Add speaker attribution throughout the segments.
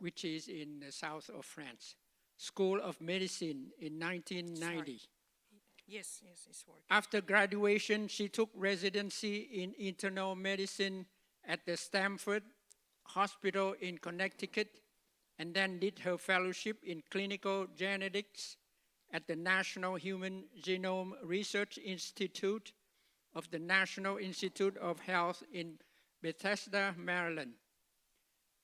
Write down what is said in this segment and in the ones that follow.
Speaker 1: which is in the south of France. School of Medicine in 1990.
Speaker 2: Yes, it's working.
Speaker 1: After graduation, she took residency in internal medicine at the Stamford Hospital in Connecticut, and then did her fellowship in clinical genetics at the National Human Genome Research Institute of the National Institute of Health in Bethesda, Maryland.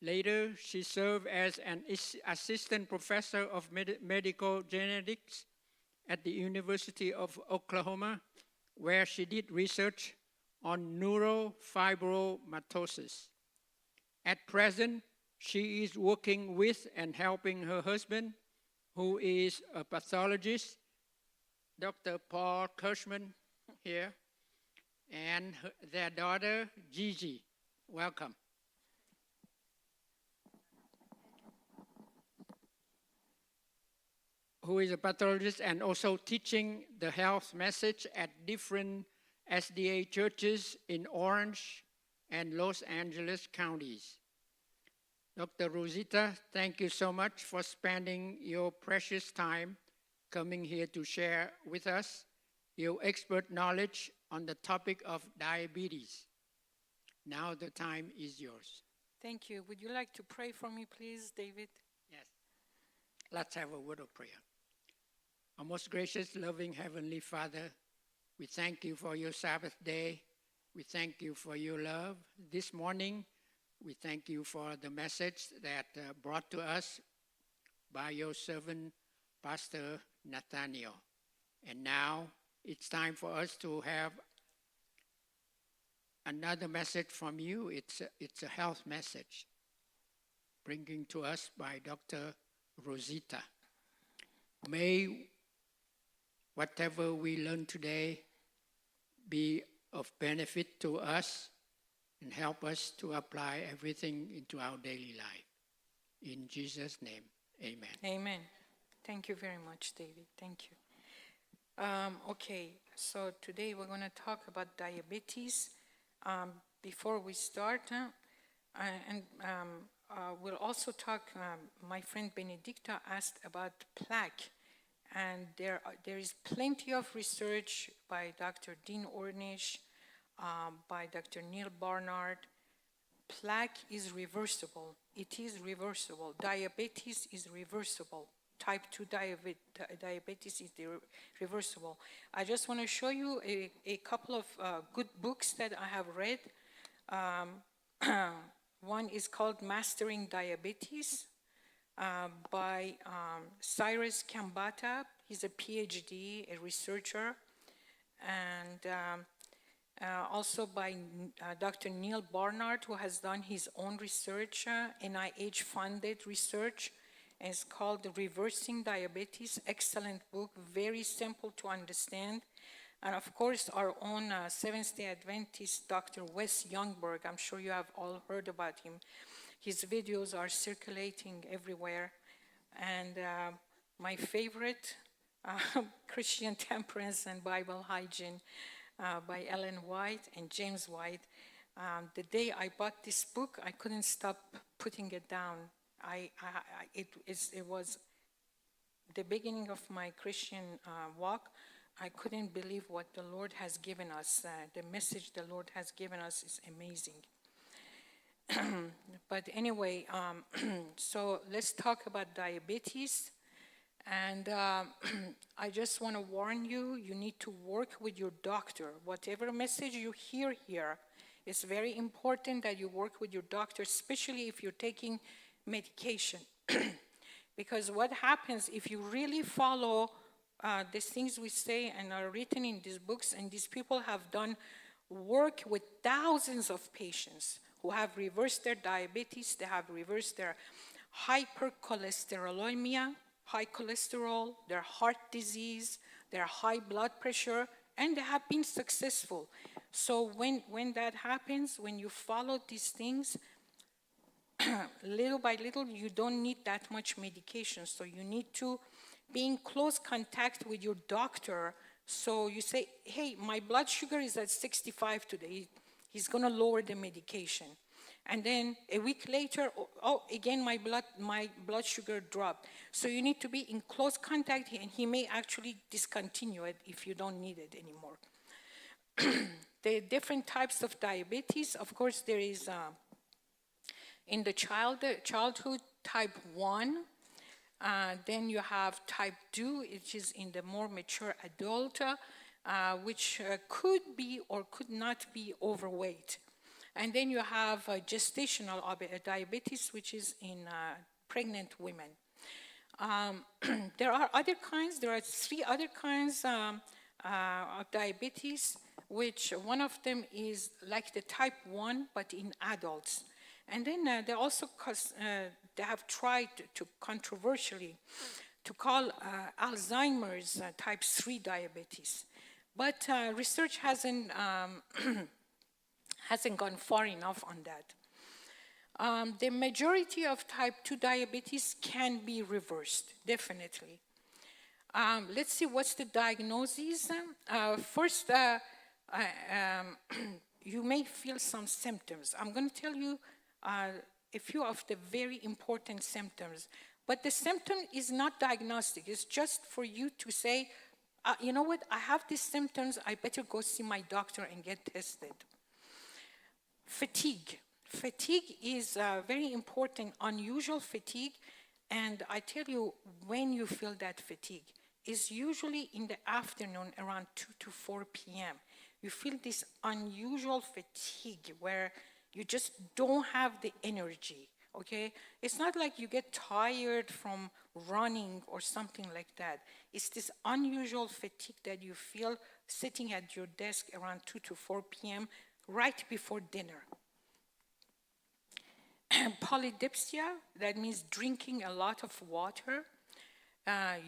Speaker 1: Later, she served as an assistant professor of medical genetics at the University of Oklahoma, where she did research on neurofibromatosis. At present, she is working with and helping her husband, who is a pathologist, Dr. Paul Kirschman here, and their daughter, Gigi. Welcome. Who is a pathologist and also teaching the health message at different SDA churches in Orange and Los Angeles counties. Dr. Rosita, thank you so much for spending your precious time coming here to share with us your expert knowledge on the topic of diabetes. Now the time is yours.
Speaker 2: Thank you. Would you like to pray for me, please, David?
Speaker 1: Yes. Let's have a word of prayer. Our most gracious, loving Heavenly Father, we thank you for your Sabbath day. We thank you for your love. This morning, we thank you for the message that brought to us by your servant, Pastor Nathaniel. And now it's time for us to have another message from you. It's a health message bringing to us by Dr. Rosita. May whatever we learn today be of benefit to us and help us to apply everything into our daily life. In Jesus' name, amen.
Speaker 2: Amen. Thank you very much, David. Thank you. Okay, so today we're going to talk about diabetes. Before we start, we'll also talk, my friend Benedicta asked about plaque. And there is plenty of research by Dr. Dean Ornish, by Dr. Neil Barnard. Plaque is reversible. It is reversible. Diabetes is reversible. Type 2 diabetes is reversible. I just want to show you a couple of good books that I have read. One is called Mastering Diabetes by Cyrus Kambata. He's a PhD, a researcher. And also by Dr. Neil Barnard, who has done his own research, NIH-funded research. And it's called Reversing Diabetes. Excellent book, very simple to understand. And of course, our own Seventh-day Adventist, Dr. Wes Youngberg. I'm sure you have all heard about him. His videos are circulating everywhere. And my favorite, Christian Temperance and Bible Hygiene by Ellen White and James White. The day I bought this book, I couldn't stop putting it down. It was the beginning of my Christian walk. I couldn't believe what the Lord has given us. The message the Lord has given us is amazing. But anyway, so let's talk about diabetes. And I just want to warn you, you need to work with your doctor. Whatever message you hear here, it's very important that you work with your doctor, especially if you're taking medication. Because what happens if you really follow these things we say and are written in these books, and these people have done work with thousands of patients who have reversed their diabetes, they have reversed their hypercholesterolemia, high cholesterol, their heart disease, their high blood pressure, and they have been successful. So when that happens, when you follow these things, little by little, you don't need that much medication. So you need to be in close contact with your doctor. So you say, hey, my blood sugar is at 65 today. He's going to lower the medication. And then a week later, again, my blood sugar dropped. So you need to be in close contact, and he may actually discontinue it if you don't need it anymore. The different types of diabetes, of course, there is in the childhood type 1, then you have type 2, which is in the more mature adult, which could be or could not be overweight. And then you have gestational diabetes, which is in pregnant women. There are other kinds. There are 3 other kinds of diabetes, which one of them is like the type 1, but in adults. And then they also they have tried to controversially to call Alzheimer's type 3 diabetes. But research hasn't gone far enough on that. The majority of type 2 diabetes can be reversed, definitely. Let's see what's the diagnosis. First, you may feel some symptoms. I'm going to tell you a few of the very important symptoms. But the symptom is not diagnostic. It's just for you to say, you know what, I have these symptoms. I better go see my doctor and get tested. Fatigue. Fatigue is very important, unusual fatigue. And I tell you, when you feel that fatigue, is usually in the afternoon around 2 to 4 p.m. You feel this unusual fatigue where you just don't have the energy, okay? It's not like you get tired from running or something like that. It's this unusual fatigue that you feel sitting at your desk around 2 to 4 p.m. right before dinner. Polydipsia, that means drinking a lot of water.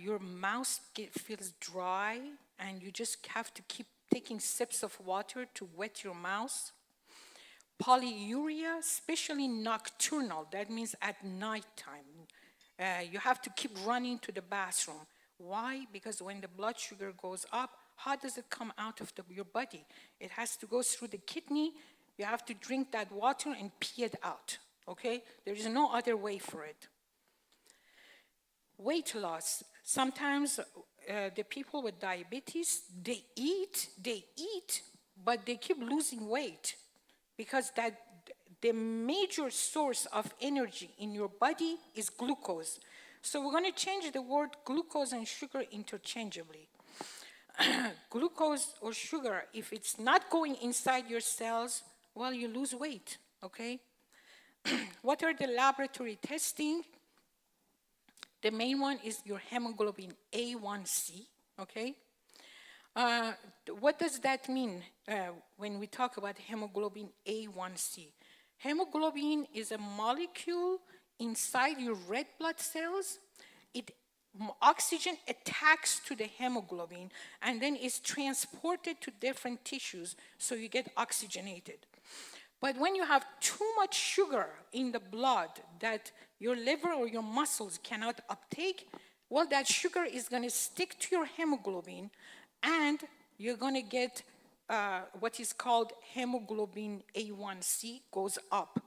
Speaker 2: Your mouth feels dry, and you just have to keep taking sips of water to wet your mouth. Polyuria, especially nocturnal, that means at nighttime. You have to keep running to the bathroom. Why? Because when the blood sugar goes up, how does it come out of your body? It has to go through the kidney. You have to drink that water and pee it out, okay? There is no other way for it. Weight loss. Sometimes the people with diabetes, they eat, but they keep losing weight because the major source of energy in your body is glucose. So we're going to change the word glucose and sugar interchangeably. Glucose or sugar, if it's not going inside your cells, well, you lose weight, okay? What are the laboratory testing? The main one is your hemoglobin A1C, okay? What does that mean when we talk about hemoglobin A1C? Hemoglobin is a molecule inside your red blood cells. Oxygen attacks to the hemoglobin and then is transported to different tissues so you get oxygenated. But when you have too much sugar in the blood that your liver or your muscles cannot uptake, well, that sugar is going to stick to your hemoglobin, and you're going to get what is called hemoglobin A1C goes up.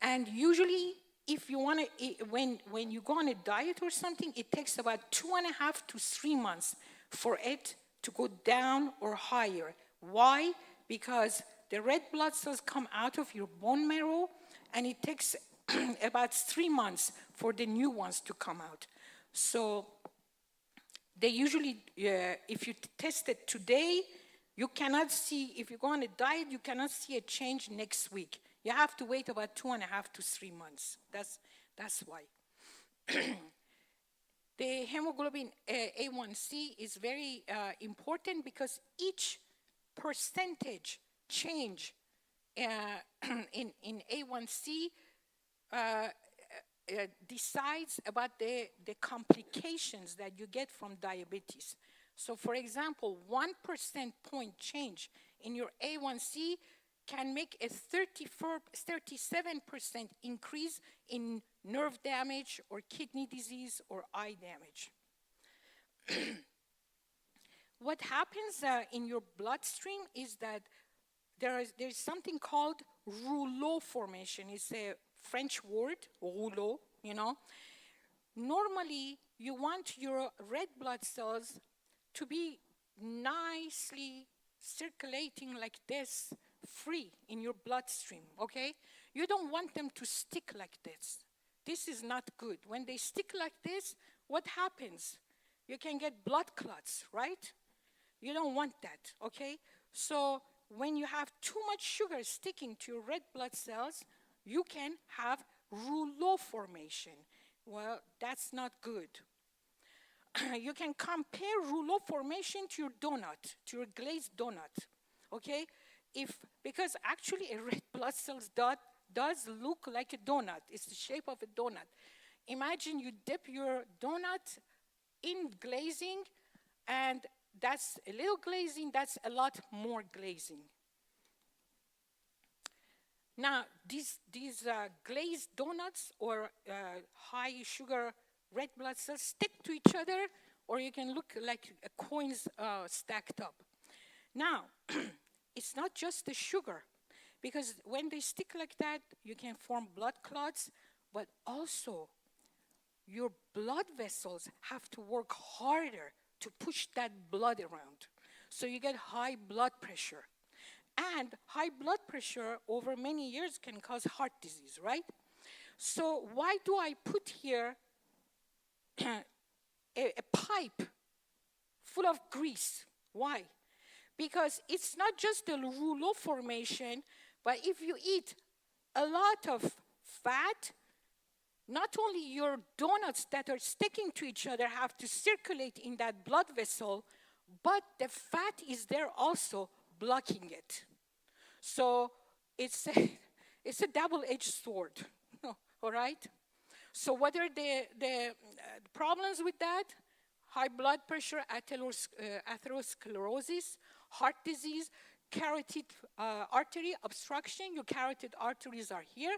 Speaker 2: And usually, if you want to, when you go on a diet or something, it takes about 2.5 to 3 months for it to go down or higher. Why? Because the red blood cells come out of your bone marrow, and it takes about 3 months for the new ones to come out. So they usually, if you test it today, you cannot see, if you go on a diet, you cannot see a change next week. You have to wait about 2.5 to 3 months. That's why. The hemoglobin A1C is very important because each percentage change in A1C decides about the complications that you get from diabetes. So for example, 1% point change in your A1C can make a 37% increase in nerve damage or kidney disease or eye damage. What happens in your bloodstream is that there's something called rouleau formation. It's a French word, rouleau, you know. Normally, you want your red blood cells to be nicely circulating like this, free in your bloodstream, okay? You don't want them to stick like this. This is not good. When they stick like this, what happens? You can get blood clots, right? You don't want that, okay? So when you have too much sugar sticking to your red blood cells, you can have rouleau formation. Well, that's not good. You can compare rouleau formation to your donut, to your glazed donut, okay? Because actually a red blood cells does look like a donut. It's the shape of a donut. Imagine you dip your donut in glazing, and that's a little glazing, that's a lot more glazing. Now, these glazed donuts or high sugar red blood cells stick to each other, or you can look like coins stacked up. Now, it's not just the sugar, because when they stick like that, you can form blood clots, but also your blood vessels have to work harder to push that blood around. So you get high blood pressure. And high blood pressure over many years can cause heart disease, right? So why do I put here a pipe full of grease? Why? Because it's not just the rouleau formation, but if you eat a lot of fat, not only your donuts that are sticking to each other have to circulate in that blood vessel, but the fat is there also blocking it. So it's a double-edged sword, all right? So what are the problems with that? High blood pressure, atherosclerosis, heart disease, carotid artery obstruction. Your carotid arteries are here.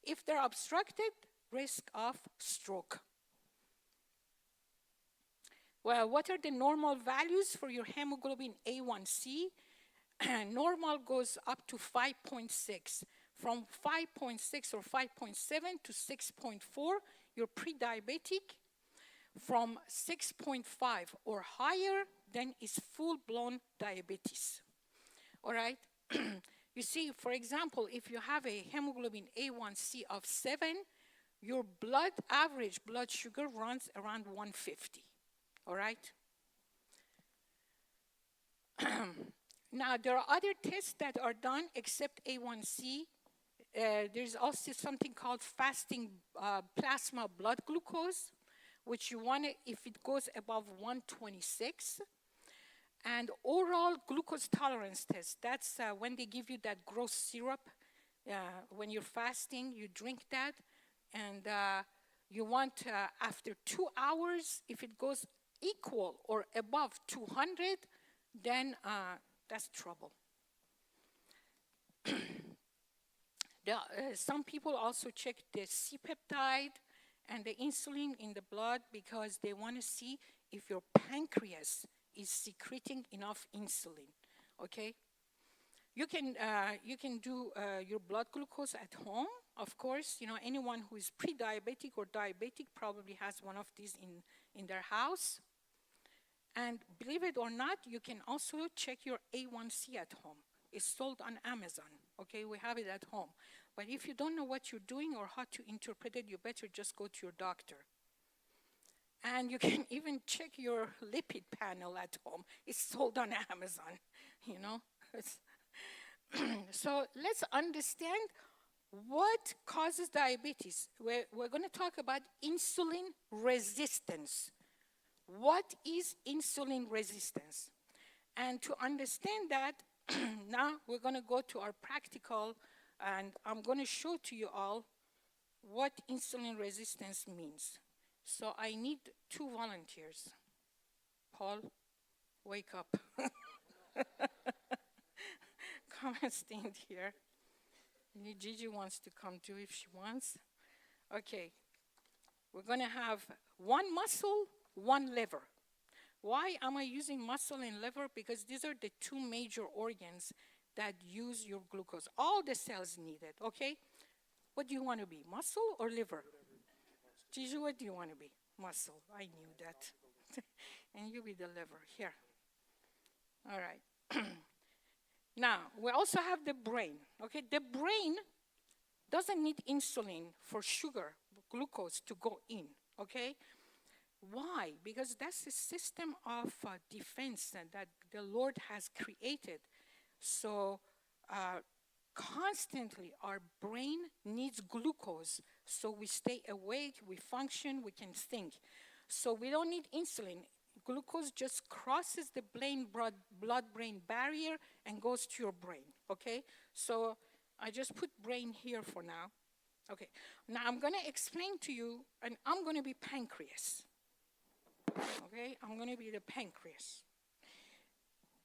Speaker 2: If they're obstructed, risk of stroke. Well, what are the normal values for your hemoglobin A1C? Normal goes up to 5.6. From 5.6 or 5.7 to 6.4, you're pre-diabetic. From 6.5 or higher, then is full-blown diabetes. All right? You see, for example, if you have a hemoglobin A1C of 7, your average blood sugar runs around 150. All right? Now, there are other tests that are done except A1C. There's also something called fasting plasma blood glucose, which you want it if it goes above 126. And oral glucose tolerance test, that's when they give you that gross syrup. When you're fasting, you drink that. And you want, after 2 hours, if it goes equal or above 200, then that's trouble. Some people also check the C-peptide and the insulin in the blood because they want to see if your pancreas is secreting enough insulin, okay? You can do your blood glucose at home, of course. You know, anyone who is pre-diabetic or diabetic probably has one of these in their house. And believe it or not, you can also check your A1C at home. It's sold on Amazon, okay? We have it at home. But if you don't know what you're doing or how to interpret it, you better just go to your doctor. And you can even check your lipid panel at home. It's sold on Amazon, you know? So let's understand what causes diabetes. We're going to talk about insulin resistance. What is insulin resistance? And to understand that, now we're going to go to our practical, and I'm going to show to you all what insulin resistance means. So I need 2 volunteers. Paul, wake up. Come and stand here. Gigi wants to come too if she wants. Okay. We're going to have 1 muscle, 1 liver. Why am I using muscle and liver? Because these are the 2 major organs that use your glucose. All the cells need it, okay? What do you want to be, muscle or liver? Gigi, what do you want to be? Muscle. I knew that. And you be the liver. Here. All right. Now, we also have the brain, okay? The brain doesn't need insulin for sugar, glucose to go in, okay? Why? Because that's a system of defense that the Lord has created. So constantly our brain needs glucose, so we stay awake, we function, we can think. So we don't need insulin. Glucose just crosses the blood-brain barrier and goes to your brain, okay? So I just put brain here for now. Okay, now I'm going to explain to you, and I'm going to be pancreas. Okay, I'm going to be the pancreas.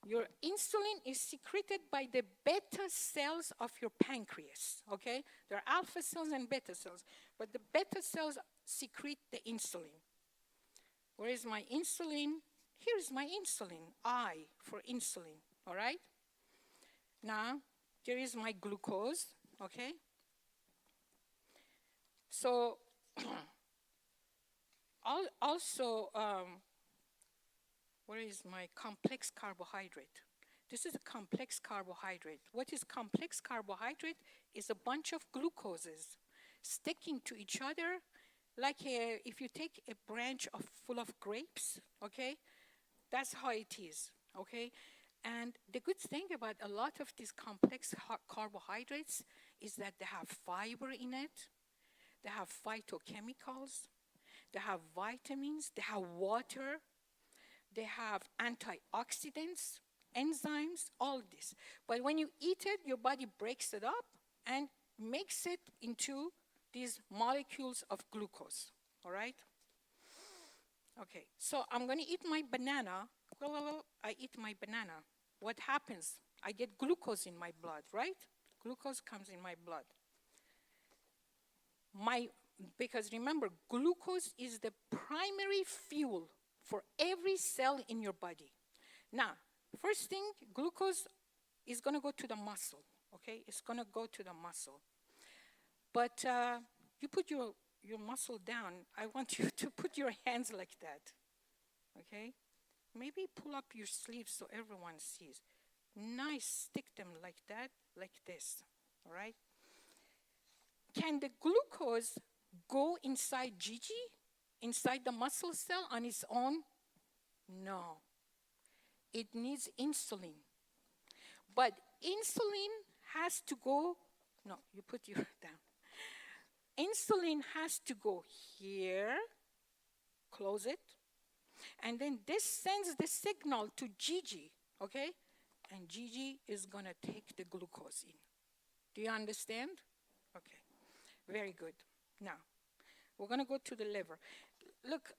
Speaker 2: Your insulin is secreted by the beta cells of your pancreas, okay? There are alpha cells and beta cells, but the beta cells secrete the insulin. Where is my insulin? Here's my insulin, I for insulin, all right? Now, here is my glucose, okay? So, also, where is my complex carbohydrate? This is a complex carbohydrate. What is complex carbohydrate? Is a bunch of glucoses sticking to each other, like if you take a branch full of grapes, okay? That's how it is, okay? And the good thing about a lot of these complex carbohydrates is that they have fiber in it, they have phytochemicals, they have vitamins, they have water, they have antioxidants, enzymes, all this. But when you eat it, your body breaks it up and makes it into these molecules of glucose, all right? Okay, so I'm going to eat my banana. Well, I eat my banana. What happens? I get glucose in my blood, right? Glucose comes in my blood. Because remember, glucose is the primary fuel for every cell in your body. Now, first thing, glucose is going to go to the muscle, okay? It's going to go to the muscle. But you put your muscle down. I want you to put your hands like that, okay? Maybe pull up your sleeves so everyone sees. Nice, stick them like that, like this, all right? Can the glucose go inside Gigi, inside the muscle cell on its own? No. It needs insulin. But insulin has to go, no, you put your down. Insulin has to go here, close it, and then this sends the signal to Gigi, okay? And Gigi is going to take the glucose in. Do you understand? Okay, very good. Now, we're going to go to the liver. Look,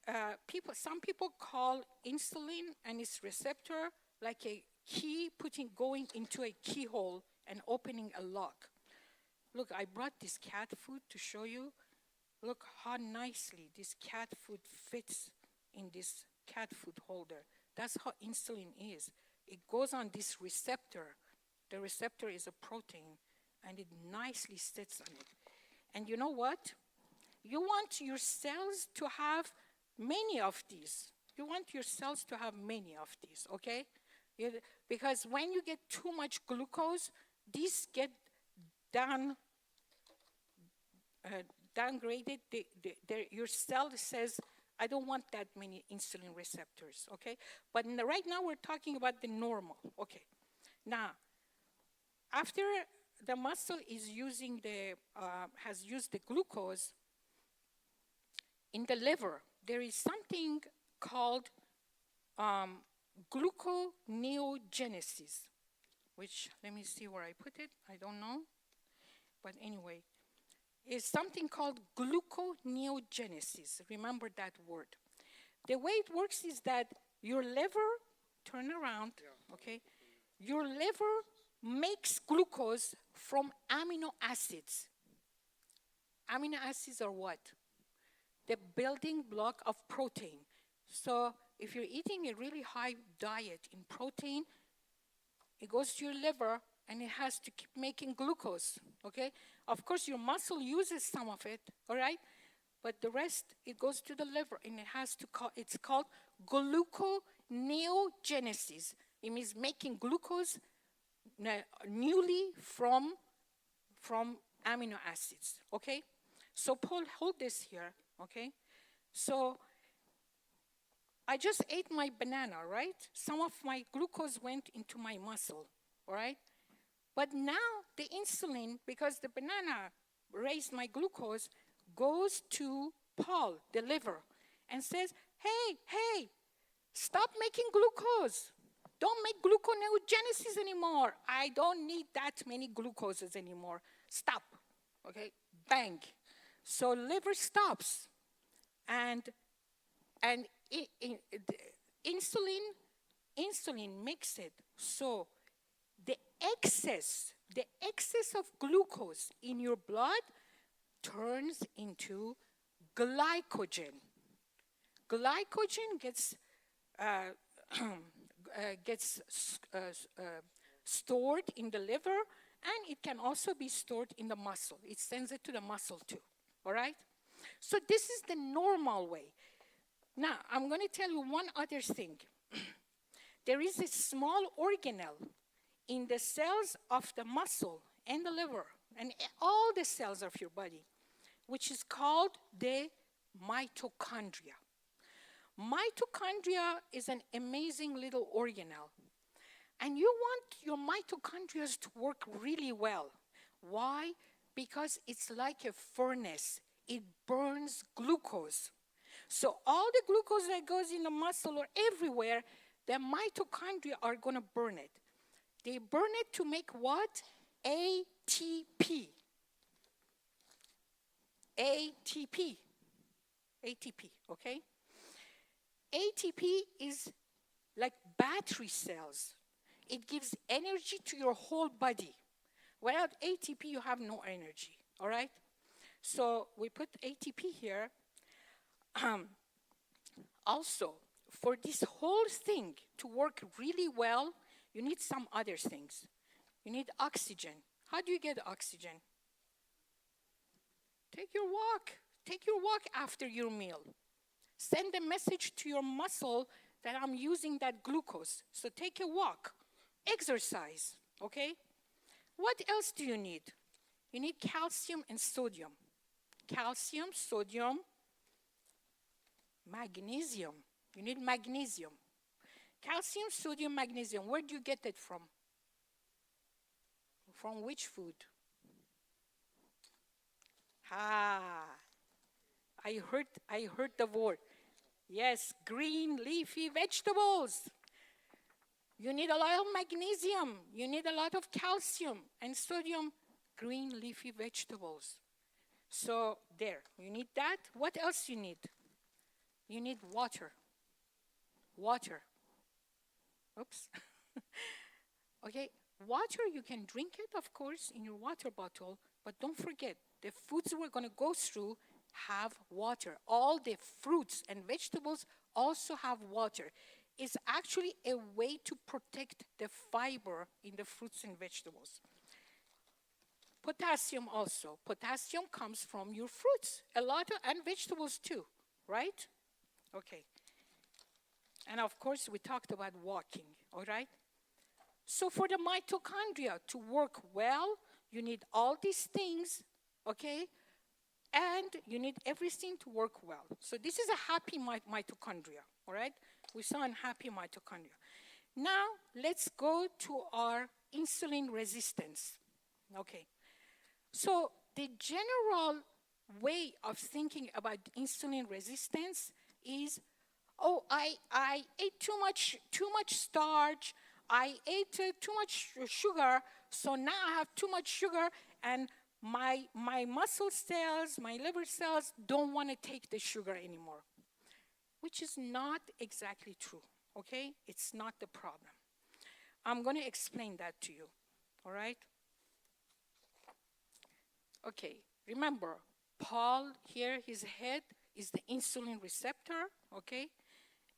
Speaker 2: some people call insulin and its receptor like a key going into a keyhole and opening a lock. Look, I brought this cat food to show you. Look how nicely this cat food fits in this cat food holder. That's how insulin is. It goes on this receptor. The receptor is a protein, and it nicely sits on it. And you know what? You want your cells to have many of these. You want your cells to have many of these, okay? Because when you get too much glucose, these get downgraded. Your cell says, I don't want that many insulin receptors, okay? But right now we're talking about the normal, okay? Now, after the muscle is has used the glucose, in the liver, there is something called gluconeogenesis, which, let me see where I put it. I don't know. But anyway, it's something called gluconeogenesis. Remember that word. The way it works is that your liver, turn around, okay? Your liver makes glucose from amino acids. Amino acids are what? The building block of protein. So if you're eating a really high diet in protein, it goes to your liver and it has to keep making glucose, okay? Of course, your muscle uses some of it, all right? But the rest, it goes to the liver, and it's called gluconeogenesis. It means making glucose newly from amino acids, okay? So Paul, hold this here, okay? So I just ate my banana, right? Some of my glucose went into my muscle, all right? But now the insulin, because the banana raised my glucose, goes to Paul, the liver, and says, hey, stop making glucose. Don't make gluconeogenesis anymore. I don't need that many glucoses anymore. Stop, okay? Bang. So liver stops, and insulin makes it so the excess of glucose in your blood turns into glycogen. Glycogen gets stored in the liver, and it can also be stored in the muscle. It sends it to the muscle too, all right? So this is the normal way. Now, I'm going to tell you one other thing. There is a small organelle in the cells of the muscle and the liver and all the cells of your body, which is called the mitochondria. Mitochondria is an amazing little organelle. And you want your mitochondria to work really well. Why? Because it's like a furnace. It burns glucose. So all the glucose that goes in the muscle or everywhere, the mitochondria are going to burn it. They burn it to make what? ATP. ATP, okay? ATP is like battery cells. It gives energy to your whole body. Without ATP, you have no energy, all right? So we put ATP here. Also, for this whole thing to work really well, you need some other things. You need oxygen. How do you get oxygen? Take your walk. Take your walk after your meal. Send a message to your muscle that I'm using that glucose. So take a walk. Exercise, okay? What else do you need? You need calcium and sodium. Calcium, sodium, magnesium. You need magnesium. Calcium, sodium, magnesium. Where do you get it from? From which food? I heard the word. Yes, green leafy vegetables. You need a lot of magnesium. You need a lot of calcium and sodium, green leafy vegetables. So there, you need that. What else you need? You need water. Water. Oops. Okay, water, you can drink it, of course, in your water bottle, but don't forget, the foods we're going to go through have water. All the fruits and vegetables also have water. It's actually a way to protect the fiber in the fruits and vegetables. Potassium also. Potassium comes from your fruits, and vegetables too, right? Okay. And of course, we talked about walking, all right? So for the mitochondria to work well, you need all these things, okay? And you need everything to work well. So this is a happy mitochondria, all right? We saw unhappy mitochondria. Now, let's go to our insulin resistance, okay? So the general way of thinking about insulin resistance is, oh, I ate too much starch, I ate too much sugar, so now I have too much sugar, and my muscle cells, my liver cells don't want to take the sugar anymore, which is not exactly true, okay? It's not the problem. I'm going to explain that to you, all right? Okay, remember, Paul here, his head is the insulin receptor, okay?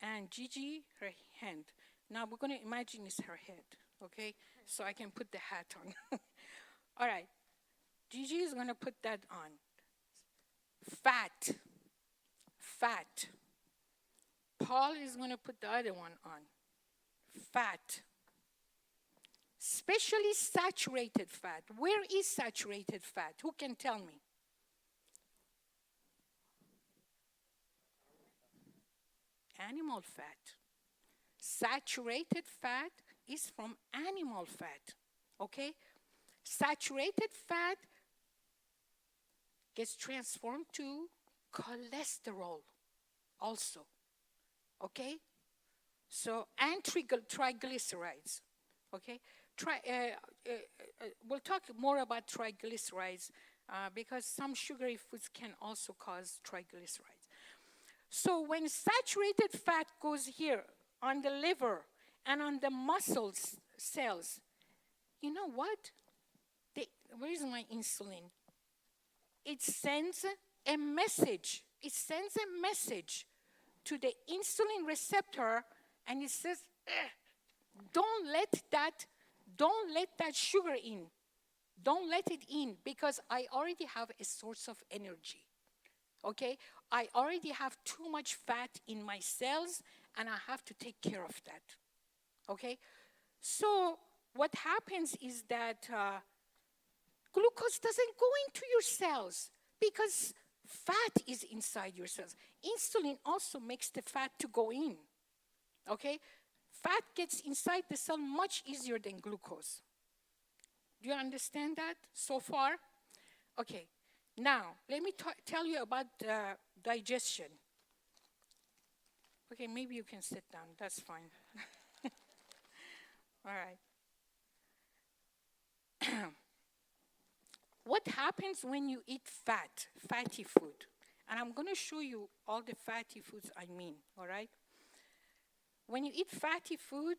Speaker 2: And Gigi, her hand. Now we're going to imagine it's her head, okay? So I can put the hat on. All right. Gigi is going to put that on. Fat. Fat. Paul is going to put the other one on. Fat. Especially saturated fat. Where is saturated fat? Who can tell me? Animal fat. Saturated fat is from animal fat, okay? Saturated fat gets transformed to cholesterol also, okay? So, and triglycerides, okay? We'll talk more about triglycerides because some sugary foods can also cause triglycerides. So when saturated fat goes here on the liver and on the muscle cells, you know what? Where is my insulin? It sends a message. It sends a message to the insulin receptor, and it says, don't let that sugar in. Don't let it in, because I already have a source of energy. Okay? I already have too much fat in my cells, and I have to take care of that. Okay? So what happens is that glucose doesn't go into your cells because fat is inside your cells. Insulin also makes the fat to go in. Okay? Fat gets inside the cell much easier than glucose. Do you understand that so far? Okay. Now, let me tell you about digestion. Okay, maybe you can sit down. That's fine. All right. What happens when you eat fatty food? And I'm going to show you all the fatty foods I mean, all right? When you eat fatty food,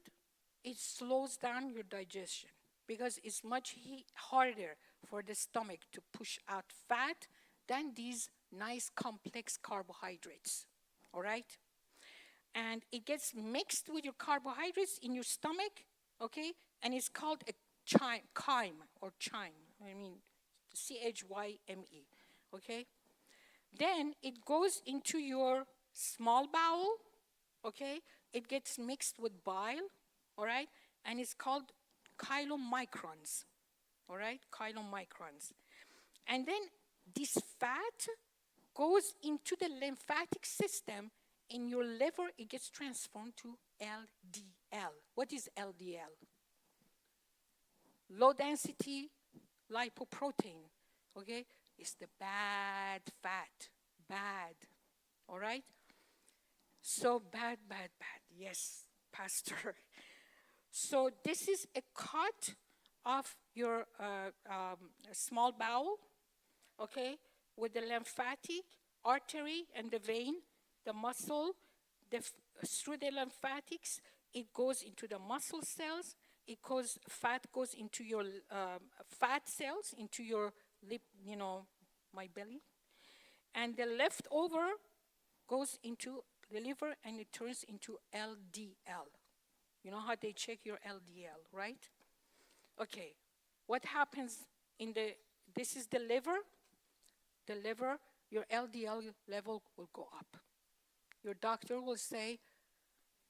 Speaker 2: it slows down your digestion because it's much harder for the stomach to push out fat than these nice complex carbohydrates, all right? And it gets mixed with your carbohydrates in your stomach, okay? And it's called a chyme. I mean, C-H-Y-M-E, okay? Then it goes into your small bowel, okay? It gets mixed with bile, all right? And it's called chylomicrons, all right? Chylomicrons. And then this fat goes into the lymphatic system. In your liver, it gets transformed to LDL. What is LDL? Low density lipoprotein, okay? It's the bad fat, bad, all right? So bad. Yes, Pastor. So this is a cut of your small bowel, okay, with the lymphatic artery and the vein, the muscle, through the lymphatics, it goes into the muscle cells. Fat goes into your fat cells, into your lip, my belly. And the leftover goes into the liver and it turns into LDL. You know how they check your LDL, right? Okay, what happens this is the liver. The liver, your LDL level will go up. Your doctor will say,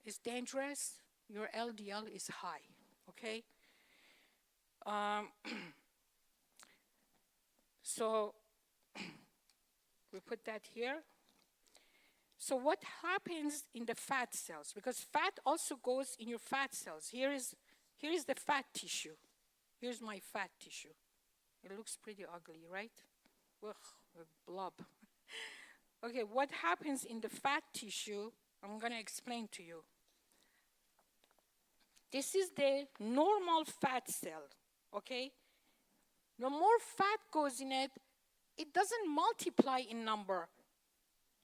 Speaker 2: it's dangerous, your LDL is high, okay? So we put that here. So what happens in the fat cells? Because fat also goes in your fat cells. Here is the fat tissue. Here's my fat tissue. It looks pretty ugly, right? Ugh, a blob. Okay, what happens in the fat tissue, I'm going to explain to you. This is the normal fat cell, okay? The more fat goes in it, it doesn't multiply in number.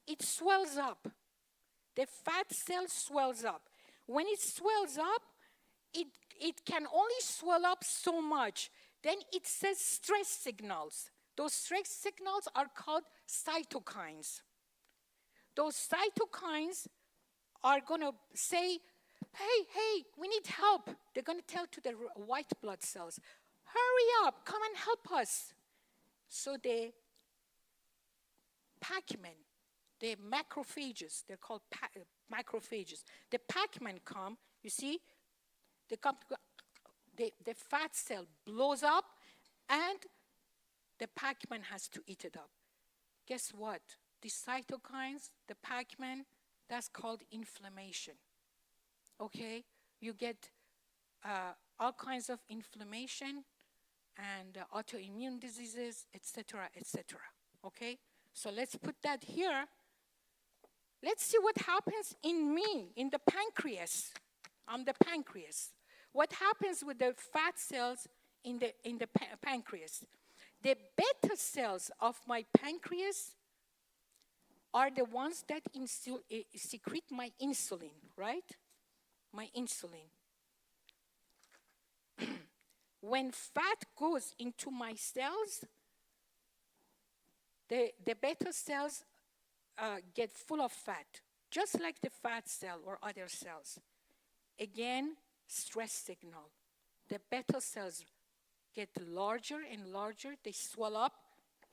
Speaker 2: It swells up. The fat cell swells up. When it swells up, it can only swell up so much. Then it says stress signals. Those stress signals are called cytokines. Those cytokines are going to say, hey, we need help. They're going to tell to the white blood cells, hurry up, come and help us. So the Pac-Man, the macrophages, they're called macrophages. The Pac-Man come, you see, they come, the fat cell blows up, and the Pac-Man has to eat it up. Guess what? The cytokines, the Pac-Man, that's called inflammation. Okay? You get all kinds of inflammation and autoimmune diseases, etc., etc. Okay? So let's put that here. Let's see what happens in me, in the pancreas. I'm the pancreas. What happens with the fat cells in the pancreas? The beta cells of my pancreas are the ones that secrete my insulin, right? My insulin. When fat goes into my cells, the beta cells get full of fat, just like the fat cell or other cells. Again, stress signal. The beta cells get larger and larger, they swell up,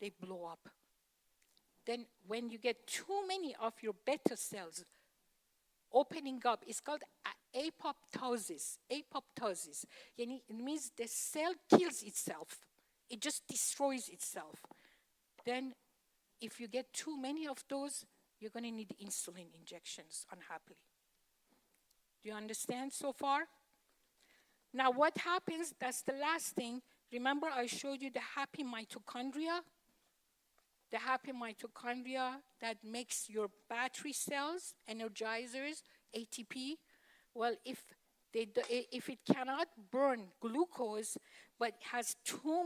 Speaker 2: they blow up. Then when you get too many of your beta cells opening up, it's called apoptosis. Apoptosis. It means the cell kills itself. It just destroys itself. Then if you get too many of those, you're going to need insulin injections, unhappily. Do you understand so far? Now what happens, that's the last thing. Remember I showed you the happy mitochondria? The happy mitochondria that makes your battery cells, energizers, ATP. Well, if it cannot burn glucose, but has too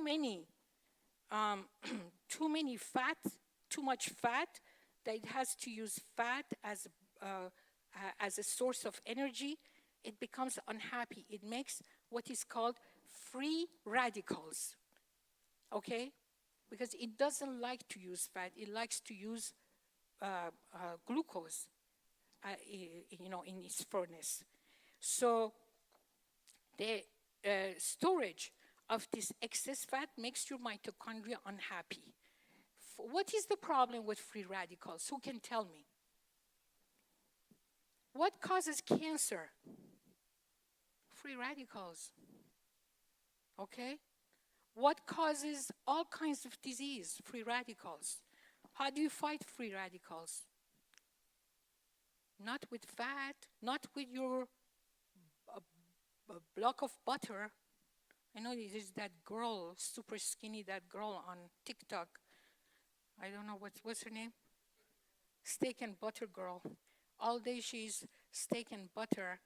Speaker 2: much fat, that it has to use fat as a source of energy, it becomes unhappy. It makes what is called free radicals, okay? Because it doesn't like to use fat. It likes to use glucose, in its furnace. So the storage of this excess fat makes your mitochondria unhappy. What is the problem with free radicals? Who can tell me? What causes cancer? Free radicals. Okay? What causes all kinds of disease? Free radicals. How do you fight free radicals? Not with fat, not with your block of butter. I know there's that girl, super skinny, that girl on TikTok. I don't know, what's her name? Steak and butter girl. All day she's steak and butter.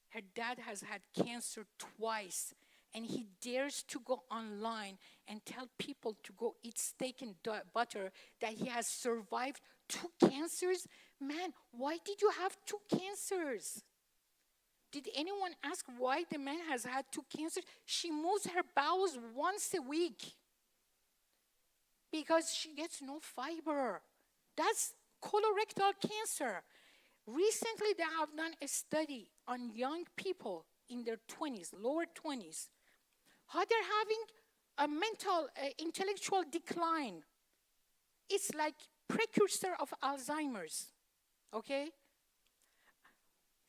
Speaker 2: Her dad has had cancer twice, and he dares to go online and tell people to go eat steak and butter, that he has survived 2 cancers. Man, why did you have 2 cancers? Did anyone ask why the man has had 2 cancers? She moves her bowels once a week because she gets no fiber. That's colorectal cancer. Recently, they have done a study on young people in their 20s, lower 20s, how they're having a mental, intellectual decline. It's like precursor of Alzheimer's, okay?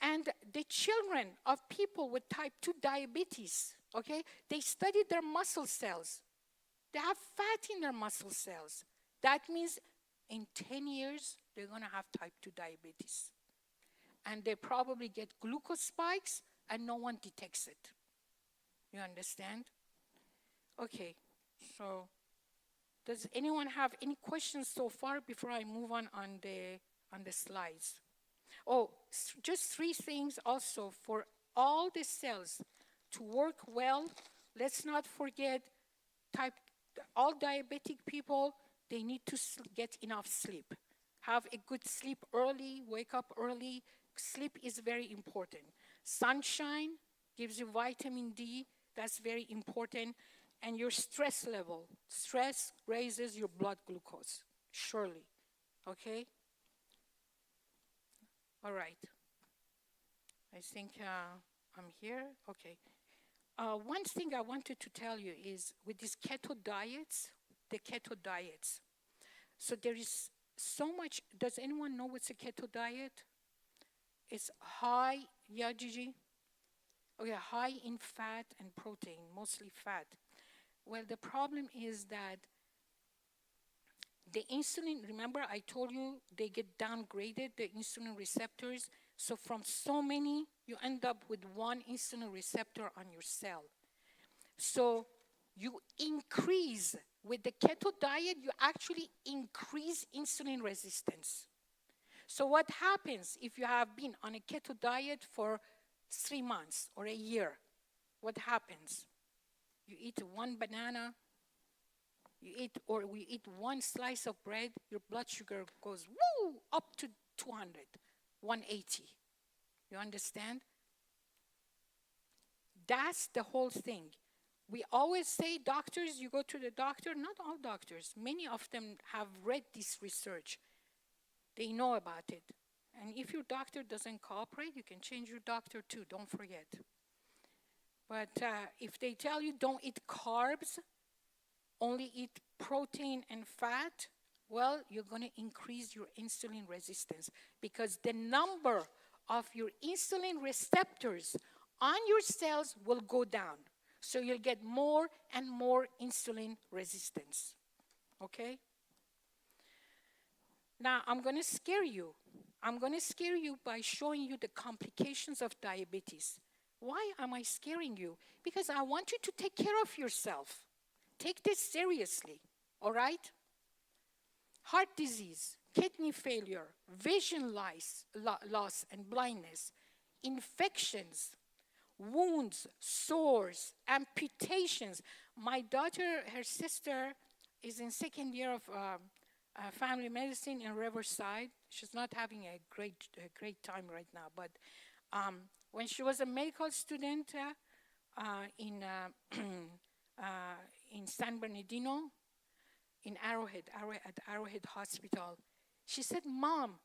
Speaker 2: And the children of people with type 2 diabetes, okay, they studied their muscle cells. They have fat in their muscle cells. That means in 10 years, they're going to have type 2 diabetes. And they probably get glucose spikes, and no one detects it. You understand? Okay, so does anyone have any questions so far before I move on the slides? Oh, just 3 things also for all the cells to work well. Let's not forget, all diabetic people, they need to get enough sleep. Have a good sleep early, wake up early. Sleep is very important. Sunshine gives you vitamin D. That's very important. And your stress level. Stress raises your blood glucose, surely. Okay? All right. I think I'm here. Okay. One thing I wanted to tell you is with these keto diets, the keto diets. So there is so much. Does anyone know what's a keto diet? It's high, yeah, Gigi? Okay, high in fat and protein, mostly fat. Well, the problem is that the insulin, remember I told you they get downgraded, the insulin receptors. So from so many, you end up with one insulin receptor on your cell. So you increase, with the keto diet, you actually increase insulin resistance. So what happens if you have been on a keto diet for 3 months or a year? What happens? You eat one banana, we eat one slice of bread, your blood sugar goes woo up to 200, 180. You understand? That's the whole thing. We always say, doctors, you go to the doctor. Not all doctors. Many of them have read this research. They know about it. And if your doctor doesn't cooperate, you can change your doctor too. Don't forget. But if they tell you don't eat carbs, only eat protein and fat, well, you're going to increase your insulin resistance because the number of your insulin receptors on your cells will go down. So you'll get more and more insulin resistance. Okay? Now, I'm going to scare you. I'm going to scare you by showing you the complications of diabetes. Why am I scaring you? Because I want you to take care of yourself. Take this seriously, all right? Heart disease, kidney failure, vision loss and blindness, infections, wounds, sores, amputations. My daughter, her sister, is in second year of family medicine in Riverside. She's not having a great time right now, but when she was a medical student in San Bernardino, in Arrowhead Hospital, she said, Mom,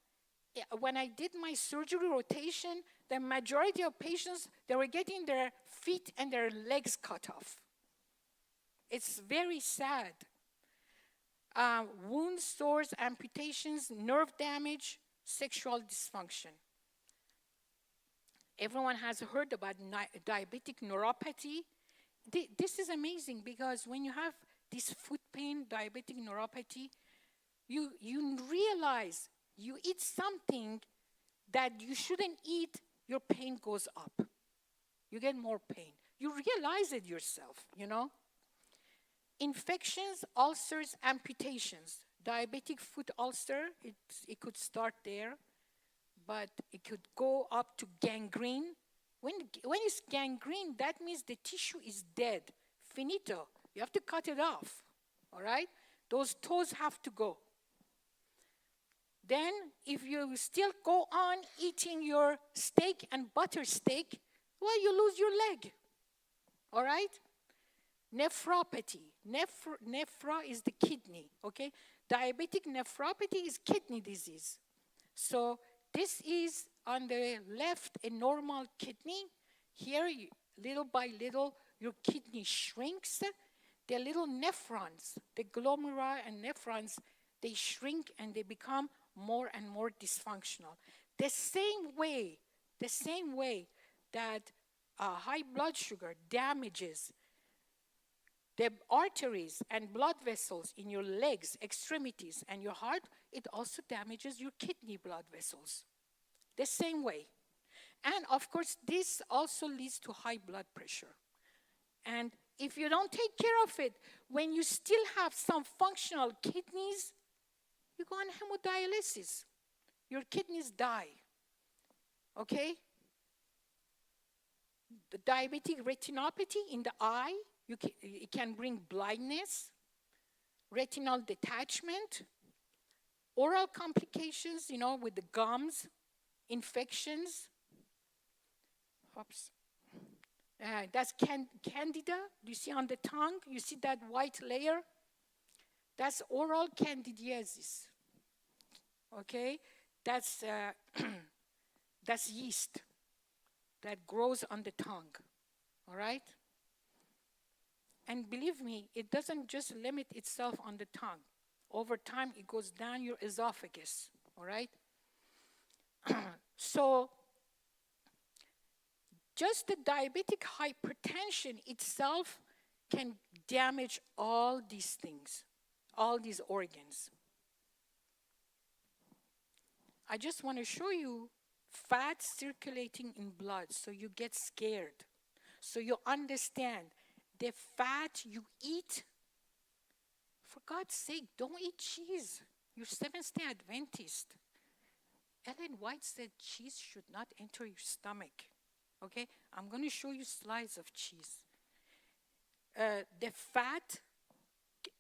Speaker 2: when I did my surgery rotation, the majority of patients, they were getting their feet and their legs cut off. It's very sad. Wounds, sores, amputations, nerve damage, sexual dysfunction. Everyone has heard about diabetic neuropathy. This is amazing because when you have this foot pain, diabetic neuropathy, you realize you eat something that you shouldn't eat, your pain goes up. You get more pain. You realize it yourself, you know? Infections, ulcers, amputations. Diabetic foot ulcer, it could start there, but it could go up to gangrene. When it's gangrene, that means the tissue is dead, finito. You have to cut it off, all right? Those toes have to go. Then, if you still go on eating your steak and butter steak, well, you lose your leg, all right? Nephropathy. Nephra is the kidney, okay? Diabetic nephropathy is kidney disease. So this is on the left a normal kidney. Here, little by little, your kidney shrinks. The little nephrons, the glomeruli and nephrons, they shrink and they become more and more dysfunctional. The same way that high blood sugar damages the arteries and blood vessels in your legs, extremities, and your heart, it also damages your kidney blood vessels. The same way. And of course, this also leads to high blood pressure. And if you don't take care of it, when you still have some functional kidneys, you go on hemodialysis. Your kidneys die. Okay? The diabetic retinopathy in the eye, it can bring blindness, retinal detachment, oral complications, you know, with the gums, infections. Oops. That's candida. Do you see on the tongue? You see that white layer? That's oral candidiasis. Okay? That's yeast. that grows on the tongue, all right? And believe me, it doesn't just limit itself on the tongue. Over time, it goes down your esophagus, all right? So just the diabetic hypertension itself can damage all these things, all these organs. I just want to show you fat circulating in blood so you get scared, so you understand the fat you eat. For God's sake, don't eat cheese. You're Seventh-day Adventist. Ellen White said cheese should not enter your stomach. Okay, I'm going to show you slides of cheese. The fat,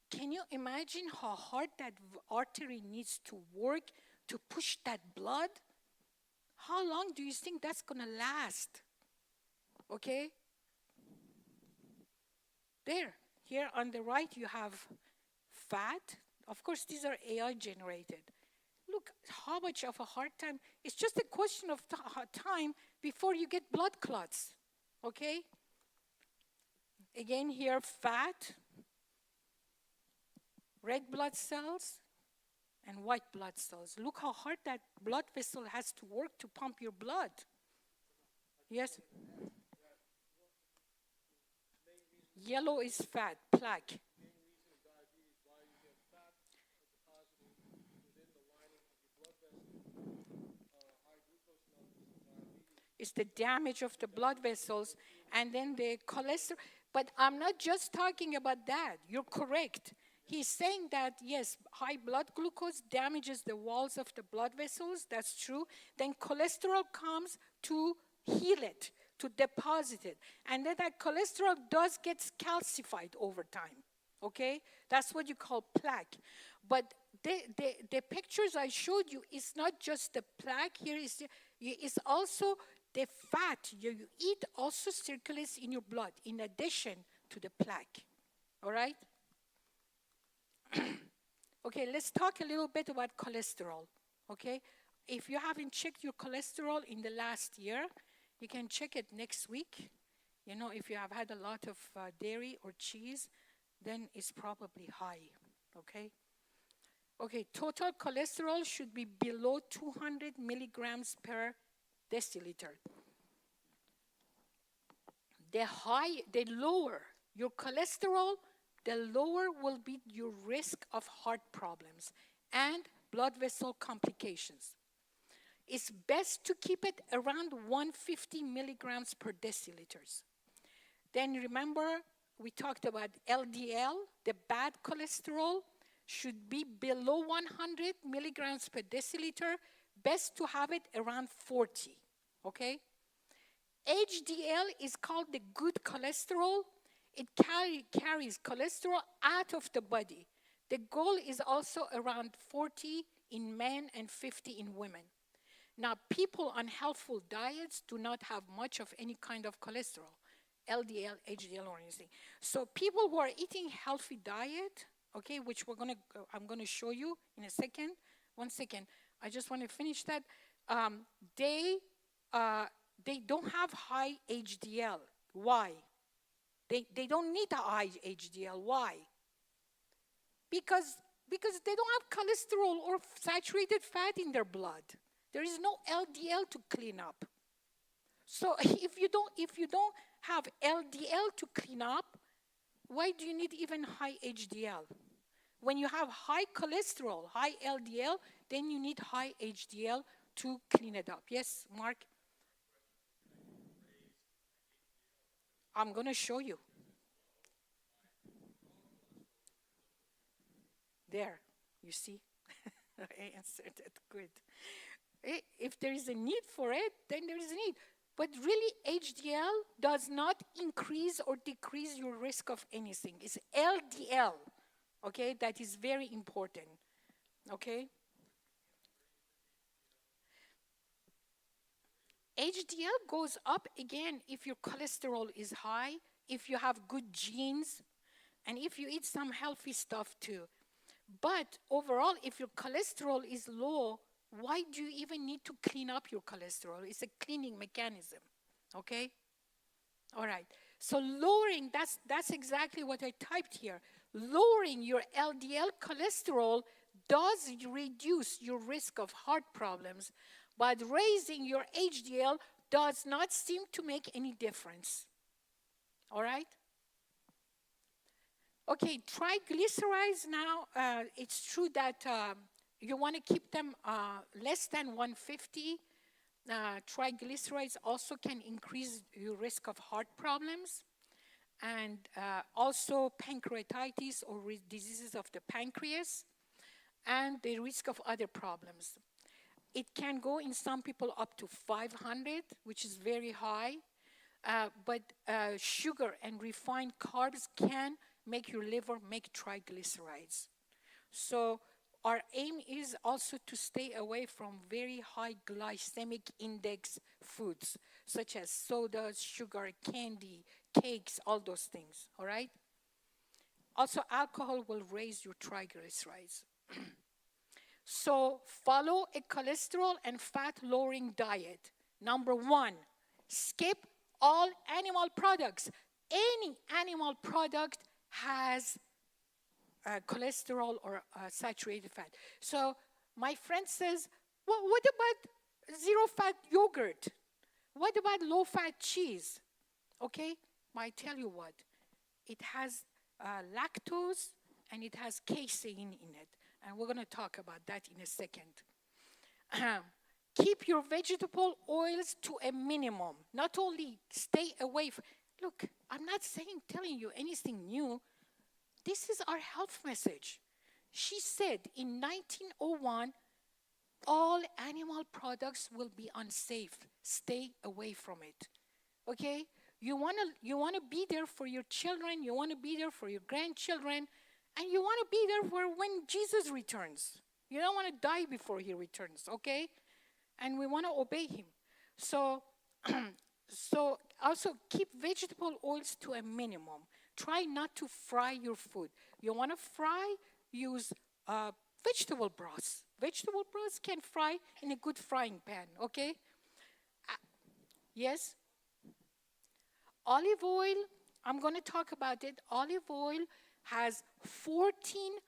Speaker 2: can you imagine how hard that artery needs to work to push that blood? How long do you think that's going to last? Okay? There, here on the right you have fat. Of course, these are AI generated. Look how much of a hard time. It's just a question of time before you get blood clots. Okay? Again, here, fat, red blood cells, and white blood cells. Look how hard that blood vessel has to work to pump your blood. Yes? Yellow is fat, plaque. It's the damage of the blood vessels and then the cholesterol. But I'm not just talking about that. You're correct. He's saying that, yes, high blood glucose damages the walls of the blood vessels. That's true. Then cholesterol comes to heal it, to deposit it. And then that cholesterol does get calcified over time. Okay? That's what you call plaque. But the pictures I showed you is not just the plaque. Here is also the fat you eat also circulates in your blood in addition to the plaque. All right? Okay, let's talk a little bit about cholesterol. Okay? If you haven't checked your cholesterol in the last year, you can check it next week. You know, if you have had a lot of dairy or cheese, then it's probably high. Okay? Okay, total cholesterol should be below 200 milligrams per deciliter. The lower your cholesterol, the lower will be your risk of heart problems and blood vessel complications. It's best to keep it around 150 milligrams per deciliters. Then remember, we talked about LDL, the bad cholesterol should be below 100 milligrams per deciliter. Best to have it around 40, okay? HDL is called the good cholesterol. It carries cholesterol out of the body. The goal is also around 40 in men and 50 in women. Now, people on healthful diets do not have much of any kind of cholesterol, LDL, HDL, or anything. So people who are eating healthy diet, okay, which I'm gonna show you in a second. 1 second. I just want to finish that. They don't have high HDL. Why? They don't need a high HDL. Why? Because they don't have cholesterol or saturated fat in their blood. There is no LDL to clean up. So if you don't have LDL to clean up, why do you need even high HDL? When you have high cholesterol, high LDL, then you need high HDL to clean it up. Yes, Mark? I'm going to show you. There, you see? I answered that good. If there is a need for it, then there is a need. But really, HDL does not increase or decrease your risk of anything. It's LDL, okay, that is very important, okay? HDL goes up again if your cholesterol is high, if you have good genes, and if you eat some healthy stuff too. But overall, if your cholesterol is low, why do you even need to clean up your cholesterol? It's a cleaning mechanism, Okay? All right. So lowering, that's exactly what I typed here. Lowering your LDL cholesterol does reduce your risk of heart problems, but raising your HDL does not seem to make any difference. All right? Okay, triglycerides now, it's true that you want to keep them less than 150. Triglycerides also can increase your risk of heart problems and also pancreatitis or diseases of the pancreas and the risk of other problems. It can go in some people up to 500, which is very high, but sugar and refined carbs can make your liver make triglycerides. So our aim is also to stay away from very high glycemic index foods, such as sodas, sugar, candy, cakes, all those things, all right? Also, alcohol will raise your triglycerides. So follow a cholesterol and fat-lowering diet. Number 1, skip all animal products. Any animal product has cholesterol or saturated fat. So my friend says, well, what about zero-fat yogurt? What about low-fat cheese? Okay, I tell you what, it has lactose and it has casein in it. And we're going to talk about that in a second. Keep your vegetable oils to a minimum. Not only stay away from, look, I'm not telling you anything new. This is our health message. She said in 1901, all animal products will be unsafe. Stay away from it. Okay? You want to be there for your children, you want to be there for your grandchildren, and you want to be there for when Jesus returns. You don't want to die before he returns, okay? And we want to obey him. So, so also keep vegetable oils to a minimum. Try not to fry your food. You want to fry, use vegetable broths. Vegetable broths can fry in a good frying pan, okay? Yes? Olive oil, I'm going to talk about it. Olive oil has 14%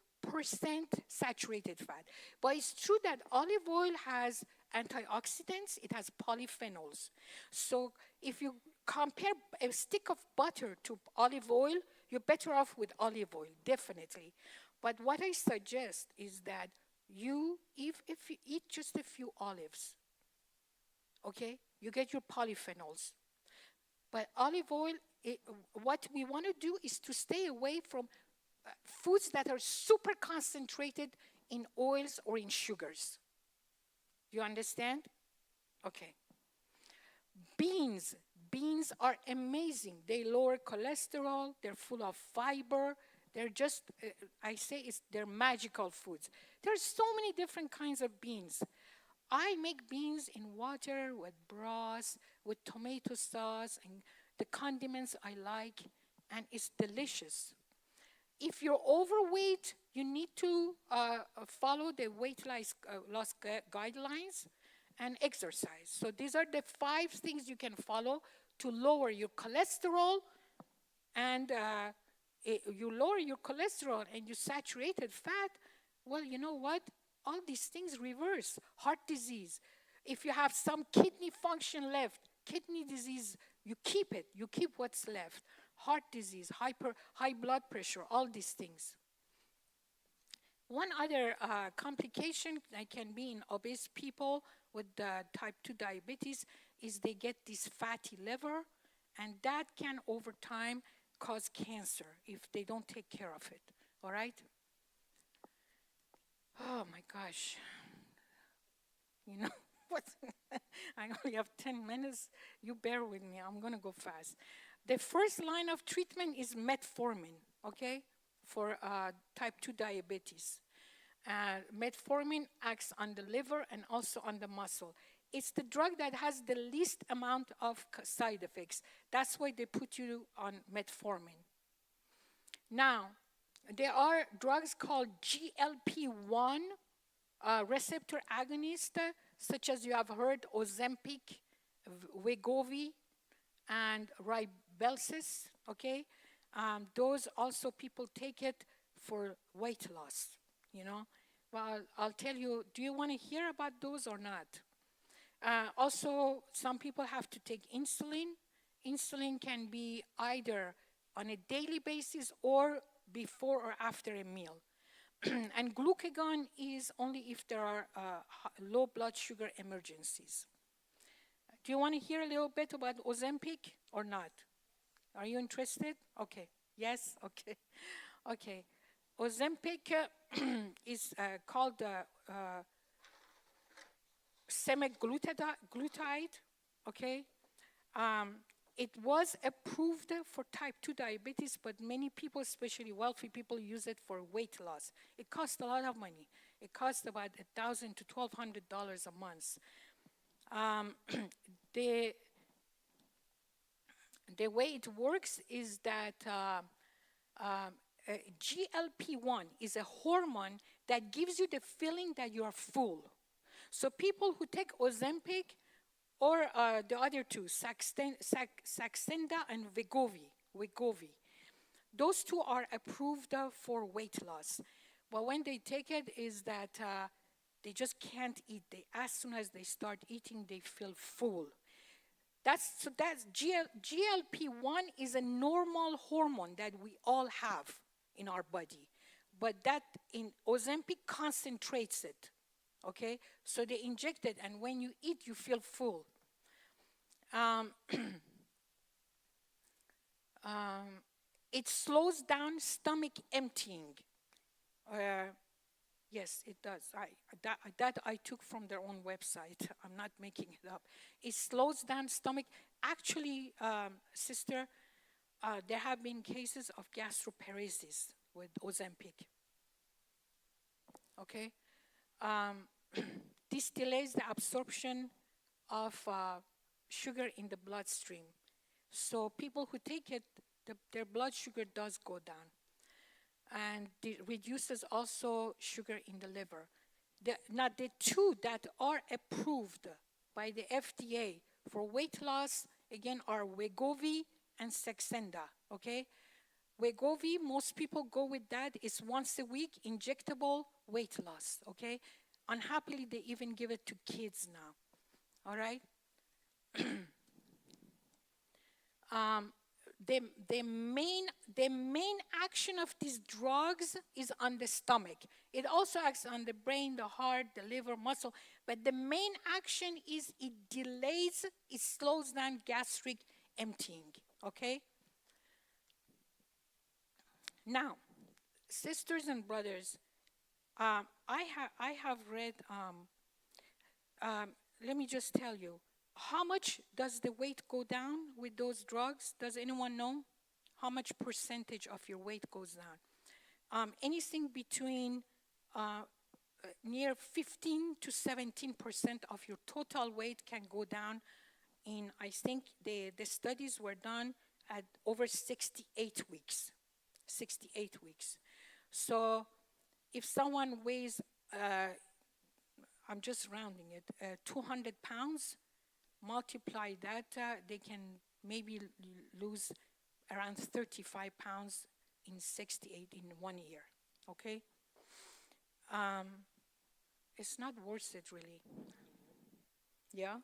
Speaker 2: saturated fat. But it's true that olive oil has antioxidants, it has polyphenols. So if you compare a stick of butter to olive oil, you're better off with olive oil, definitely. But what I suggest is that if you eat just a few olives, okay, you get your polyphenols. But olive oil, what we want to do is to stay away from foods that are super concentrated in oils or in sugars. You understand? Okay. Beans. Beans are amazing. They lower cholesterol. They're full of fiber. They're just, they're magical foods. There's so many different kinds of beans. I make beans in water with broth, with tomato sauce, and the condiments I like, and it's delicious. If you're overweight, you need to follow the weight loss guidelines and exercise. So these are the 5 things you can follow to lower your cholesterol. And you lower your cholesterol and your saturated fat, well, you know what? All these things reverse. Heart disease. If you have some kidney function left, kidney disease, you keep it. You keep what's left. Heart disease, high blood pressure, all these things. One other complication that can be in obese people with type 2 diabetes is they get this fatty liver, and that can over time cause cancer if they don't take care of it, all right? Oh my gosh. You know what? I only have 10 minutes. You bear with me. I'm going to go fast. The first line of treatment is metformin, okay, for type 2 diabetes. Metformin acts on the liver and also on the muscle. It's the drug that has the least amount of side effects. That's why they put you on metformin. Now, there are drugs called GLP-1 receptor agonists, such as you have heard Ozempic, Wegovy, and Ribelsis, okay? Those also people take it for weight loss, you know? Well, I'll tell you, do you want to hear about those or not? Also, some people have to take insulin. Insulin can be either on a daily basis or before or after a meal. And glucagon is only if there are low blood sugar emergencies. Do you want to hear a little bit about Ozempic or not? Are you interested? Okay. Yes? Okay. Okay. Ozempic is called semaglutide, okay? It was approved for type 2 diabetes, but many people, especially wealthy people, use it for weight loss. It costs a lot of money. It costs about $1,000 to $1,200 a month. The way it works is that GLP-1 is a hormone that gives you the feeling that you are full. So people who take Ozempic or the other two, Saxenda and Wegovy, those two are approved for weight loss. But when they take it is that they just can't eat. As soon as they start eating, they feel full. That's GLP-1 is a normal hormone that we all have in our body. But that in Ozempic concentrates it. Okay, so they inject it, and when you eat, you feel full. It slows down stomach emptying. Yes, it does. That I took from their own website. I'm not making it up. It slows down stomach. Actually, sister, there have been cases of gastroparesis with Ozempic. Okay? This delays the absorption of sugar in the bloodstream. So people who take it, their blood sugar does go down. And it reduces also sugar in the liver. Now, the two that are approved by the FDA for weight loss, again, are Wegovy and Saxenda, okay? Wegovy, most people go with that. It's once a week, injectable weight loss, okay? Unhappily, they even give it to kids now, all right? The main action of these drugs is on the stomach. It also acts on the brain, the heart, the liver, muscle, but the main action is it delays, it slows down gastric emptying, okay? Now, sisters and brothers, I have read, let me just tell you, how much does the weight go down with those drugs? Does anyone know? How much percentage of your weight goes down? Anything between near 15 to 17% of your total weight can go down in, I think the studies were done at over 68 weeks. 68 weeks. So if someone weighs, I'm just rounding it, 200 pounds, multiply that, they can maybe lose around 35 pounds in 68 in 1 year, okay? It's not worth it, really. Yeah?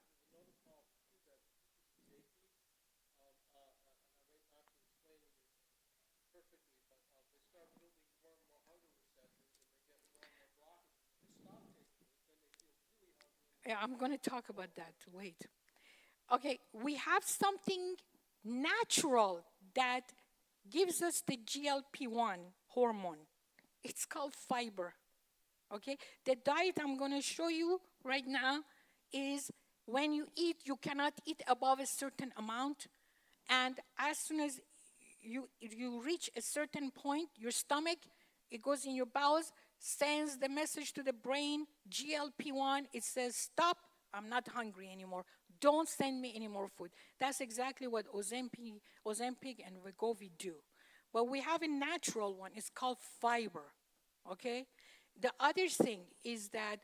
Speaker 2: Yeah, I'm going to talk about that. Wait. Okay, we have something natural that gives us the GLP-1 hormone. It's called fiber. Okay? The diet I'm going to show you right now is when you eat, you cannot eat above a certain amount. And as soon as you reach a certain point, your stomach, it goes in your bowels, sends the message to the brain, GLP-1, it says, stop, I'm not hungry anymore. Don't send me any more food. That's exactly what Ozempic and Wegovy do. But we have a natural one. It's called fiber, okay? The other thing is that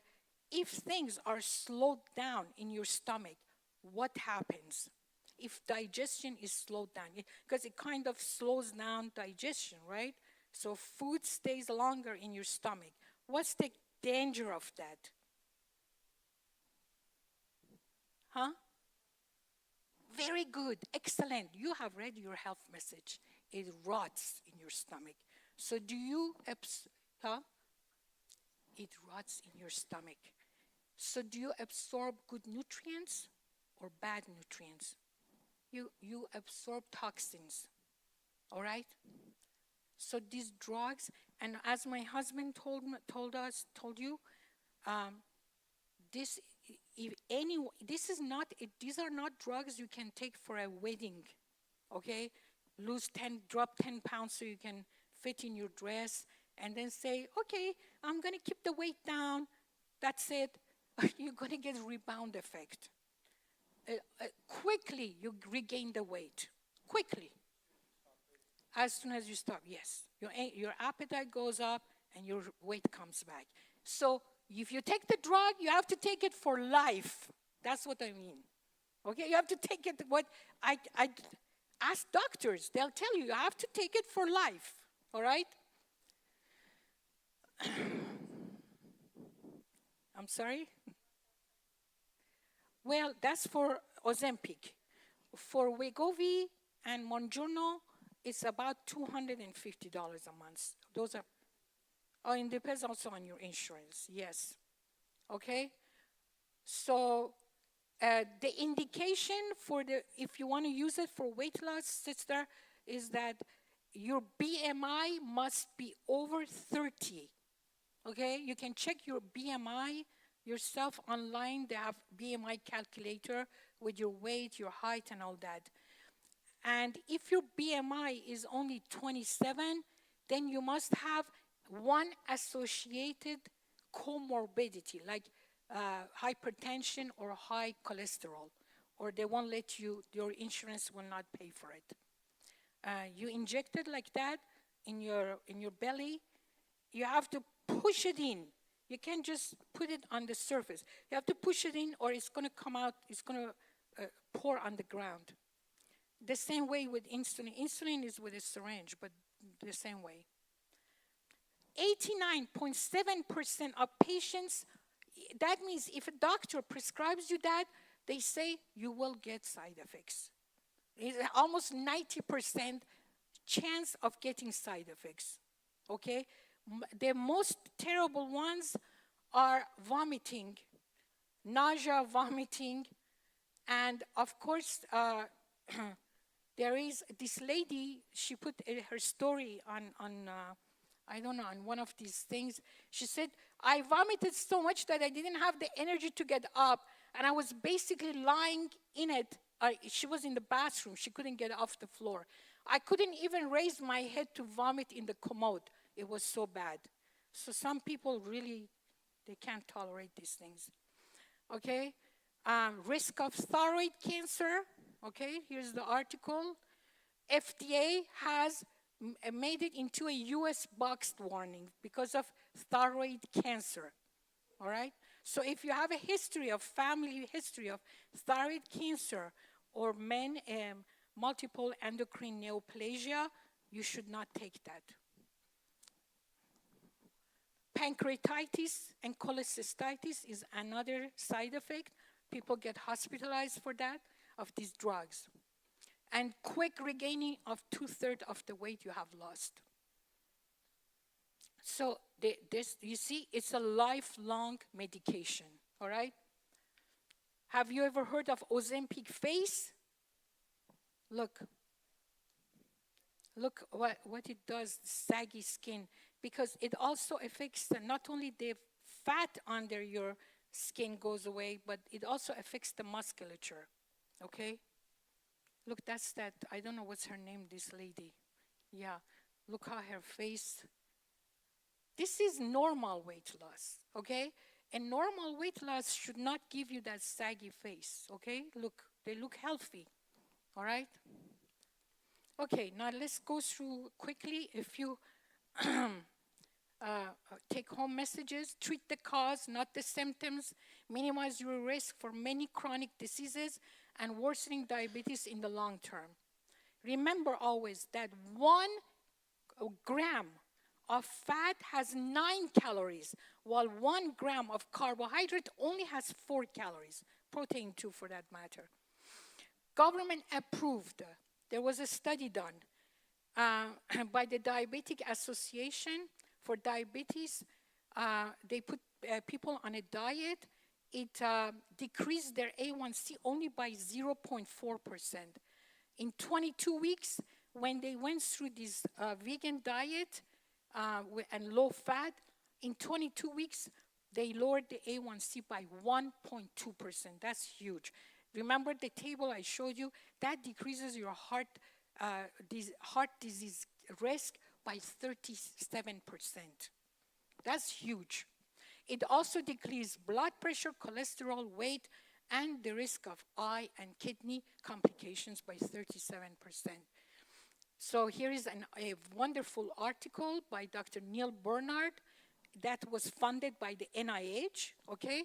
Speaker 2: if things are slowed down in your stomach, what happens? if digestion is slowed down, because it kind of slows down digestion, right? So food stays longer in your stomach. What's the danger of that? Huh? Very good, excellent. You have read your health message. It rots in your stomach. So do you, huh? It rots in your stomach. So do you absorb good nutrients or bad nutrients? You absorb toxins, all right? So these drugs, and as my husband told you, this these are not drugs you can take for a wedding, okay? Drop 10 pounds so you can fit in your dress, and then say, okay, I'm gonna keep the weight down. That's it. You're gonna get rebound effect. Quickly, you regain the weight. Quickly. As soon as you stop, yes. Your appetite goes up and your weight comes back. So if you take the drug, you have to take it for life. That's what I mean. Okay, you have to take it. What I ask doctors, they'll tell you have to take it for life. All right? I'm sorry? Well, that's for Ozempic. For Wegovy and Monjuno, it's about $250 a month. Those are, it depends also on your insurance, yes. Okay? So the indication if you want to use it for weight loss, sister, is that your BMI must be over 30. Okay? You can check your BMI yourself online. They have BMI calculator with your weight, your height, and all that. And if your BMI is only 27, then you must have one associated comorbidity, like hypertension or high cholesterol, or they won't let you, your insurance will not pay for it. You inject it like that in your belly, you have to push it in. You can't just put it on the surface. You have to push it in or it's going to come out, it's going to pour on the ground. The same way with insulin. Insulin is with a syringe, but the same way. 89.7% of patients, that means if a doctor prescribes you that, they say you will get side effects. It's almost 90% chance of getting side effects, okay? The most terrible ones are vomiting, nausea, vomiting, and of course, there is this lady, she put her story on I don't know, on one of these things. She said, I vomited so much that I didn't have the energy to get up, and I was basically lying in it. She was in the bathroom. She couldn't get off the floor. I couldn't even raise my head to vomit in the commode. It was so bad. So some people really, they can't tolerate these things. Okay? Risk of thyroid cancer. Okay, here's the article. FDA has made it into a U.S. boxed warning because of thyroid cancer. All right? So if you have a family history of thyroid cancer or multiple endocrine neoplasia, you should not take that. Pancreatitis and cholecystitis is another side effect. People get hospitalized for that, of these drugs. And quick regaining of 2/3 of the weight you have lost. So this, you see, it's a lifelong medication, all right? Have you ever heard of Ozempic face? Look what it does, saggy skin, because it also affects not only the fat under your skin goes away, but it also affects the musculature, okay? Look, that's that, I don't know what's her name, this lady. Yeah, look how her face. This is normal weight loss, okay? And normal weight loss should not give you that saggy face, okay? Look, they look healthy, all right? Okay, now let's go through quickly a few take-home messages. Treat the cause, not the symptoms. minimize your risk for many chronic diseases and worsening diabetes in the long term. Remember always that 1 gram of fat has 9 calories, while 1 gram of carbohydrate only has 4 calories, protein too for that matter. Government approved. There was a study done by the Diabetic Association for Diabetes. They put people on a diet. It decreased their A1C only by 0.4%. In 22 weeks, when they went through this vegan diet and low fat, in 22 weeks, they lowered the A1C by 1.2%. That's huge. Remember the table I showed you? That decreases your heart disease risk by 37%. That's huge. It also decreases blood pressure, cholesterol, weight, and the risk of eye and kidney complications by 37%. So here is a wonderful article by Dr. Neil Bernard that was funded by the NIH, okay?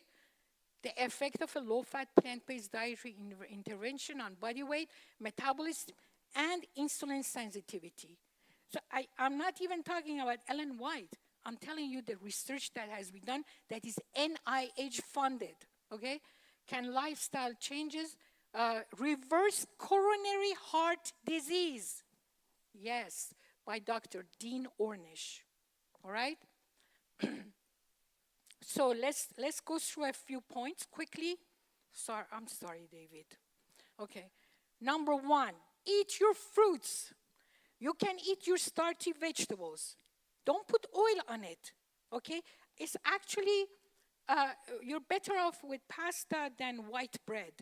Speaker 2: The effect of a low-fat plant-based dietary intervention on body weight, metabolism, and insulin sensitivity. So I'm not even talking about Ellen White. I'm telling you the research that has been done that is NIH funded, okay? Can lifestyle changes reverse coronary heart disease? Yes, by Dr. Dean Ornish, all right? So let's go through a few points quickly. I'm sorry, David. Okay, number 1, eat your fruits. You can eat your starchy vegetables. Don't put oil on it, okay? It's actually, you're better off with pasta than white bread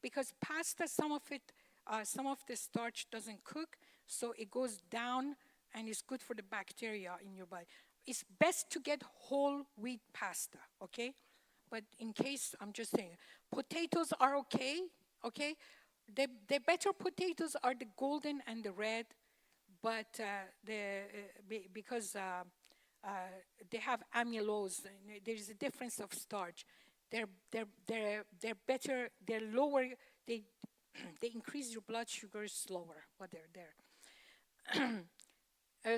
Speaker 2: because pasta, some of the starch doesn't cook, so it goes down and it's good for the bacteria in your body. It's best to get whole wheat pasta, okay? But in case, I'm just saying, potatoes are okay, okay? The better potatoes are the golden and the red, but because they have amylose, there is a difference of starch. They're better, they're lower, they increase your blood sugar slower, but they're there.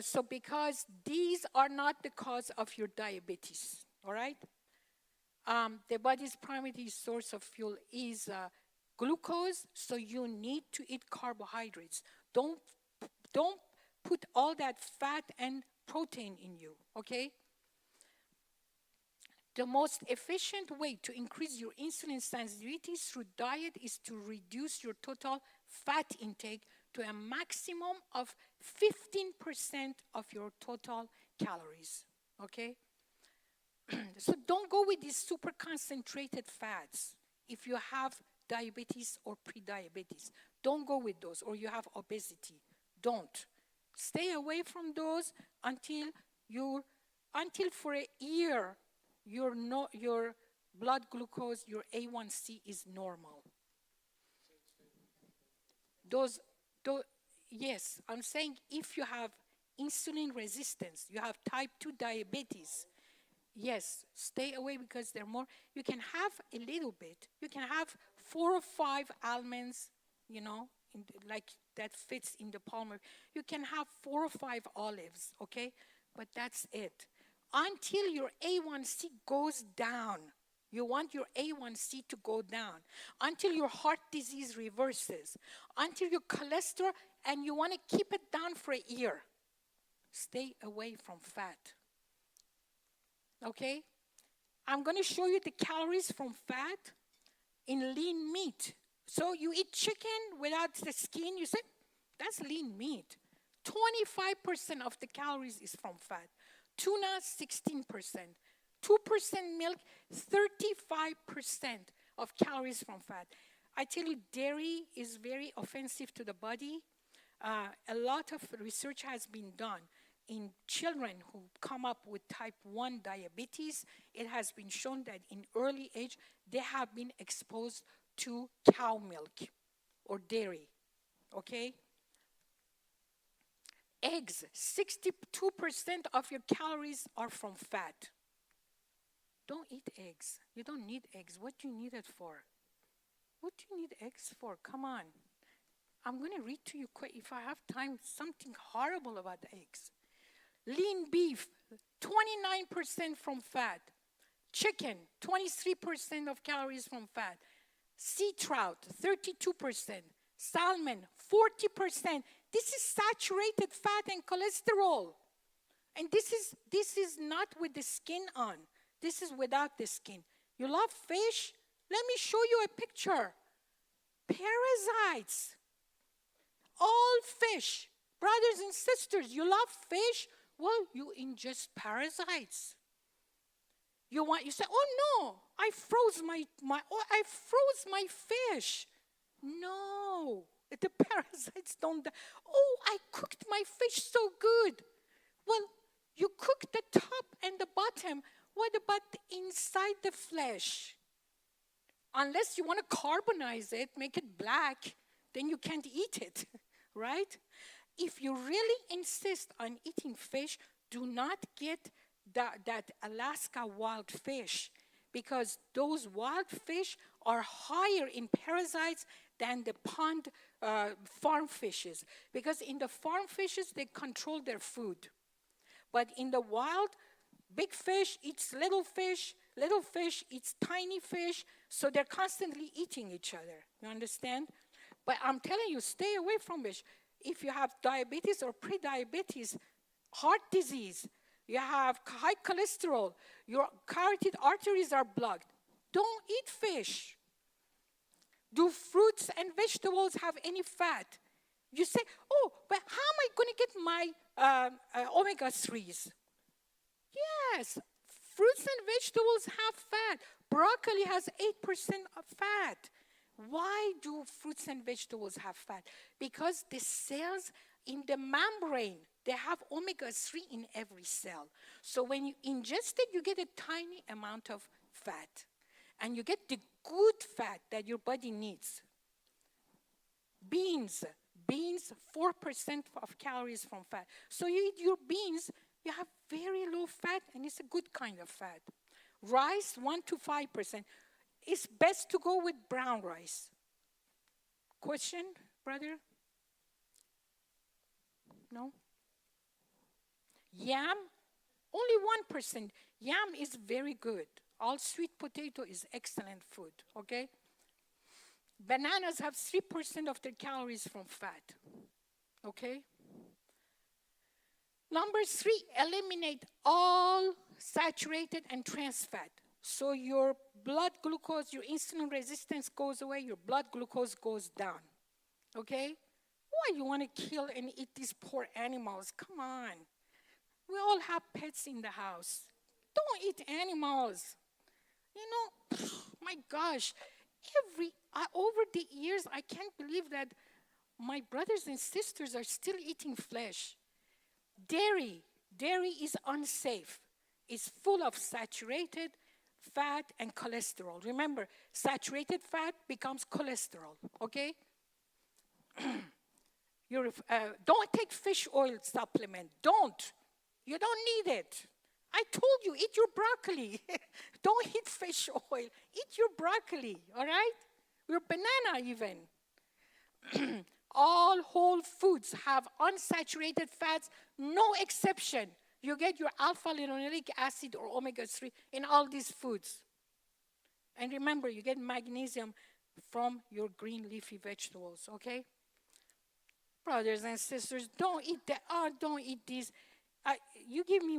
Speaker 2: So because these are not the cause of your diabetes, all right? The body's primary source of fuel is glucose, so you need to eat carbohydrates. Don't put all that fat and protein in you, okay? The most efficient way to increase your insulin sensitivity through diet is to reduce your total fat intake to a maximum of 15% of your total calories, okay? So don't go with these super concentrated fats if you have diabetes or pre-diabetes. Don't go with those, or you have obesity. Don't. Stay away from those until for a year your blood glucose, your A1C is normal. Yes, I'm saying if you have insulin resistance, you have type 2 diabetes, yes, stay away because they're more. You can have a little bit. You can have 4 or 5 almonds, like that fits in the palm. You can have 4 or 5 olives, okay? But that's it. Until your A1C goes down. You want your A1C to go down. Until your heart disease reverses. Until your cholesterol, and you want to keep it down for a year. Stay away from fat. Okay? I'm going to show you the calories from fat in lean meat. So you eat chicken without the skin, you say, that's lean meat. 25% of the calories is from fat. Tuna, 16%. 2% milk, 35% of calories from fat. I tell you, dairy is very offensive to the body. A lot of research has been done in children who come up with type 1 diabetes. It has been shown that in early age, they have been exposed to cow milk or dairy, okay? Eggs, 62% of your calories are from fat. Don't eat eggs. You don't need eggs. What do you need it for? What do you need eggs for? Come on. I'm going to read to you, if I have time, something horrible about eggs. Lean beef, 29% from fat. Chicken, 23% of calories from fat. Sea trout, 32%. Salmon, 40%. This is saturated fat and cholesterol. And this is not with the skin on. This is without the skin. You love fish? Let me show you a picture. Parasites. All fish. Brothers and sisters, you love fish? Well, you ingest parasites. You say, oh no, I froze my fish. No, the parasites don't die. Oh, I cooked my fish so good. Well, you cook the top and the bottom. What about inside the flesh? Unless you want to carbonize it, make it black, then you can't eat it, right? If you really insist on eating fish, do not get that Alaska wild fish, because those wild fish are higher in parasites than the pond farm fishes. Because in the farm fishes, they control their food. But in the wild, big fish eats little fish eats tiny fish, so they're constantly eating each other. You understand? But I'm telling you, stay away from fish. If you have diabetes or pre-diabetes, heart disease, you have high cholesterol, your carotid arteries are blocked, don't eat fish. Do fruits and vegetables have any fat? You say, oh, but how am I going to get my omega-3s? Yes, fruits and vegetables have fat. Broccoli has 8% of fat. Why do fruits and vegetables have fat? Because the cells in the membrane, they have omega-3 in every cell. So when you ingest it, you get a tiny amount of fat. And you get the good fat that your body needs. Beans, 4% of calories from fat. So you eat your beans, you have very low fat, and it's a good kind of fat. Rice, 1 to 5%. It's best to go with brown rice. Question, brother? No? Yam, only 1%. Yam is very good. All sweet potato is excellent food, okay? Bananas have 3% of their calories from fat, okay? Number 3, eliminate all saturated and trans fat. So your blood glucose, your insulin resistance goes away, your blood glucose goes down, okay? Why you want to kill and eat these poor animals? Come on. We all have pets in the house. Don't eat animals. You know, my gosh, over the years, I can't believe that my brothers and sisters are still eating flesh. Dairy is unsafe. It's full of saturated fat and cholesterol. Remember, saturated fat becomes cholesterol, okay? Don't take fish oil supplement. Don't. You don't need it. I told you, eat your broccoli. Don't eat fish oil. Eat your broccoli, all right? Your banana even. All whole foods have unsaturated fats, no exception. You get your alpha-linoleic acid or omega-3 in all these foods. And remember, you get magnesium from your green leafy vegetables, okay? Brothers and sisters, don't eat that. Oh, don't eat these. You give me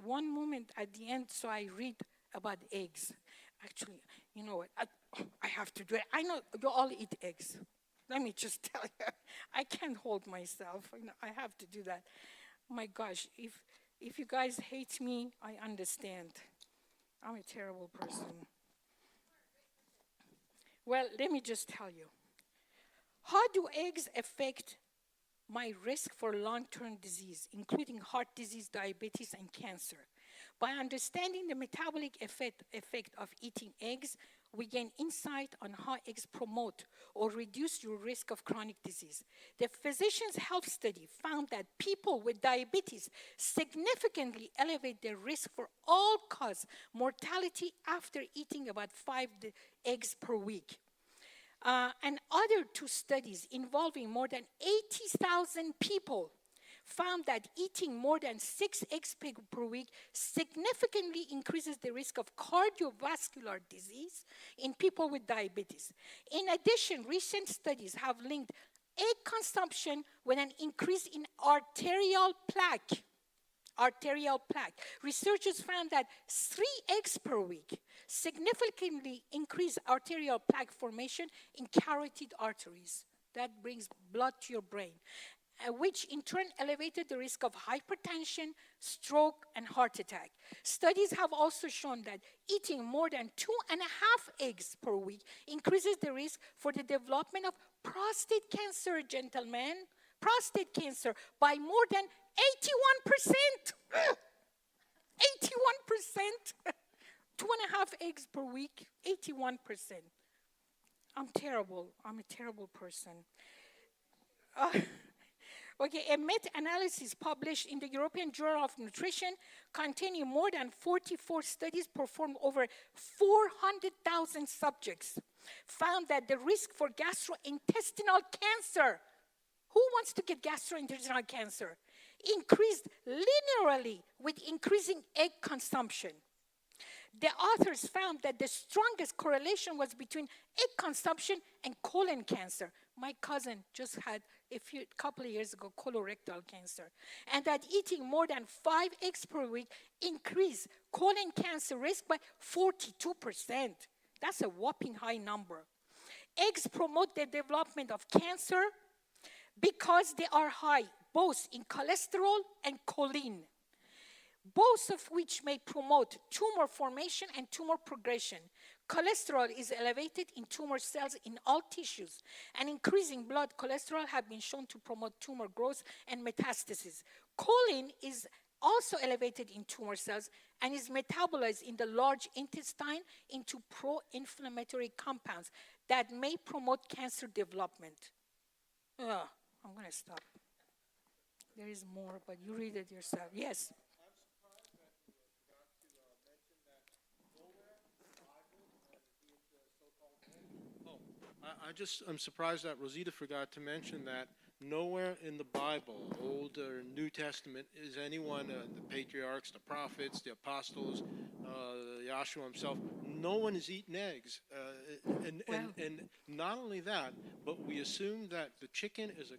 Speaker 2: one moment at the end so I read about eggs. Actually, you know what? I have to do it. I know you all eat eggs. Let me just tell you. I can't hold myself. I have to do that. My gosh, if you guys hate me, I understand. I'm a terrible person. Well, let me just tell you. How do eggs affect my risk for long-term disease, including heart disease, diabetes, and cancer? By understanding the metabolic effect of eating eggs, we gain insight on how eggs promote or reduce your risk of chronic disease. The Physicians' Health Study found that people with diabetes significantly elevate their risk for all-cause mortality after eating about 5 eggs per week. And other 2 studies involving more than 80,000 people found that eating more than 6 eggs per week significantly increases the risk of cardiovascular disease in people with diabetes. In addition, recent studies have linked egg consumption with an increase in arterial plaque. Researchers found that 3 eggs per week significantly increase arterial plaque formation in carotid arteries. That brings blood to your brain, which in turn elevated the risk of hypertension, stroke, and heart attack. Studies have also shown that eating more than 2.5 eggs per week increases the risk for the development of prostate cancer, gentlemen. Prostate cancer by more than 81%. 81%. 2.5 eggs per week, 81%. I'm terrible. I'm a terrible person. Okay, a meta-analysis published in the European Journal of Nutrition containing more than 44 studies performed over 400,000 subjects found that the risk for gastrointestinal cancer, who wants to get gastrointestinal cancer, increased linearly with increasing egg consumption. The authors found that the strongest correlation was between egg consumption and colon cancer. My cousin just had a couple of years ago colorectal cancer, and that eating more than 5 eggs per week increased colon cancer risk by 42%. That's a whopping high number. Eggs promote the development of cancer because they are high both in cholesterol and choline, both of which may promote tumor formation and tumor progression. Cholesterol is elevated in tumor cells in all tissues, and increasing blood cholesterol have been shown to promote tumor growth and metastasis. Choline is also elevated in tumor cells and is metabolized in the large intestine into pro-inflammatory compounds that may promote cancer development. I'm going to stop. There is more, but you read it yourself. Yes.
Speaker 3: I'm surprised that Rosita forgot to mention that nowhere in the Bible, Old or New Testament, is anyone, the patriarchs, the prophets, the apostles, Yahshua himself, no one is eating eggs. And not only that, but we assume that the chicken is a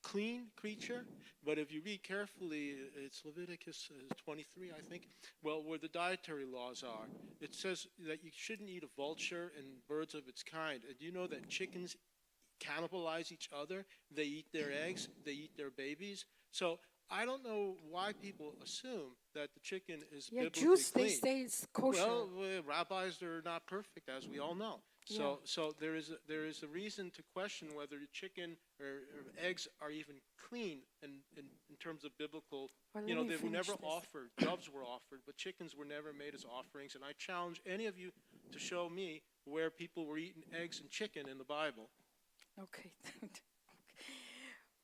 Speaker 3: clean creature. But if you read carefully, it's Leviticus 23, I think, well, where the dietary laws are. It says that you shouldn't eat a vulture and birds of its kind. Do you know that chickens cannibalize each other? They eat their eggs, they eat their babies. So I don't know why people assume that the chicken is biblically
Speaker 2: Jews,
Speaker 3: clean.
Speaker 2: they say it's kosher.
Speaker 3: Well, rabbis are not perfect, as we all know. So there is a reason to question whether chicken or eggs are even clean in terms of biblical.
Speaker 2: Well,
Speaker 3: they were never
Speaker 2: this.
Speaker 3: offered. Doves were offered, but chickens were never made as offerings. And I challenge any of you to show me where people were eating eggs and chicken in the Bible.
Speaker 2: Okay.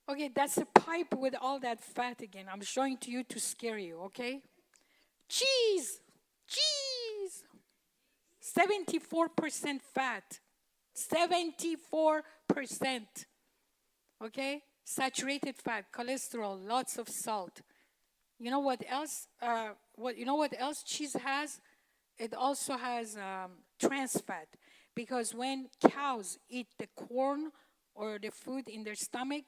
Speaker 2: Okay, that's a pipe with all that fat again. I'm showing to you to scare you, okay? Cheese! 74% fat. 74%. Okay? Saturated fat, cholesterol, lots of salt. You know what else? You know what else cheese has? It also has trans fat. Because when cows eat the corn or the food in their stomach,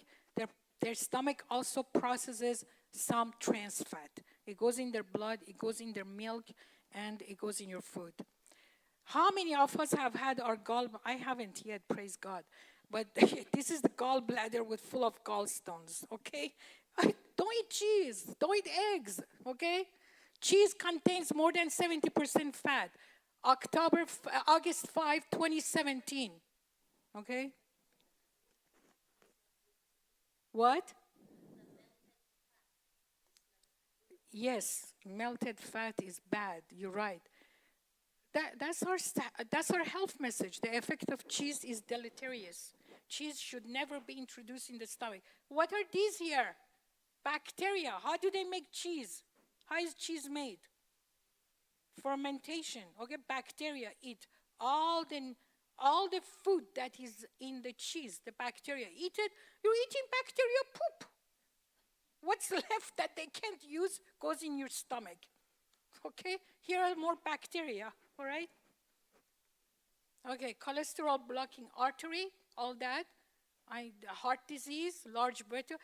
Speaker 2: their stomach also processes some trans fat. It goes in their blood, it goes in their milk, and it goes in your food. How many of us have had our I haven't yet, praise God. But this is the gallbladder with full of gallstones, okay? Don't eat cheese. Don't eat eggs, okay? Cheese contains more than 70% fat. August 5, 2017, okay? What? Yes, melted fat is bad. You're right. That's our health message. The effect of cheese is deleterious. Cheese should never be introduced in the stomach. What are these here? Bacteria. How do they make cheese? How is cheese made? Fermentation. Okay, bacteria eat all the food that is in the cheese. The bacteria eat it. You're eating bacteria poop. What's left that they can't use goes in your stomach. Okay, here are more bacteria. All right. Okay, cholesterol blocking artery, all that. Heart disease, large bladder.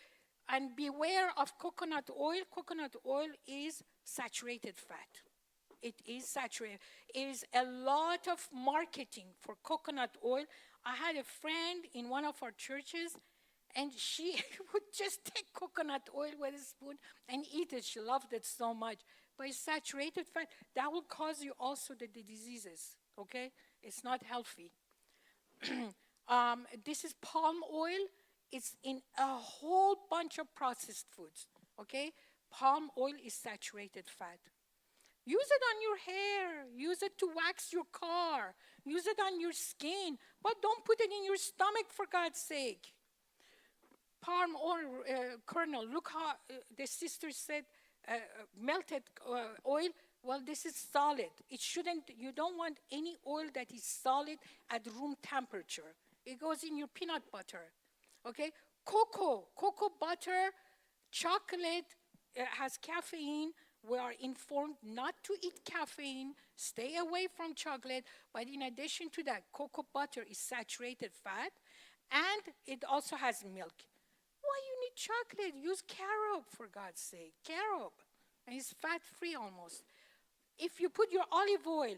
Speaker 2: And beware of coconut oil. Coconut oil is saturated fat. It is saturated. It is a lot of marketing for coconut oil. I had a friend in one of our churches, and she would just take coconut oil with a spoon and eat it. She loved it so much. But it's saturated fat. That will cause you also the diseases, okay? It's not healthy. This is palm oil. It's in a whole bunch of processed foods, okay? Palm oil is saturated fat. Use it on your hair. Use it to wax your car. Use it on your skin. But don't put it in your stomach, for God's sake. Palm oil kernel. Look how the sister said melted oil. Well, this is solid. It shouldn't, you don't want any oil that is solid at room temperature. It goes in your peanut butter. Okay? Cocoa butter, chocolate has caffeine. We are informed not to eat caffeine, stay away from chocolate, but in addition to that, cocoa butter is saturated fat, and it also has milk. Why you need chocolate? Use carob, for God's sake. Carob. And it's fat-free almost. If you put your olive oil,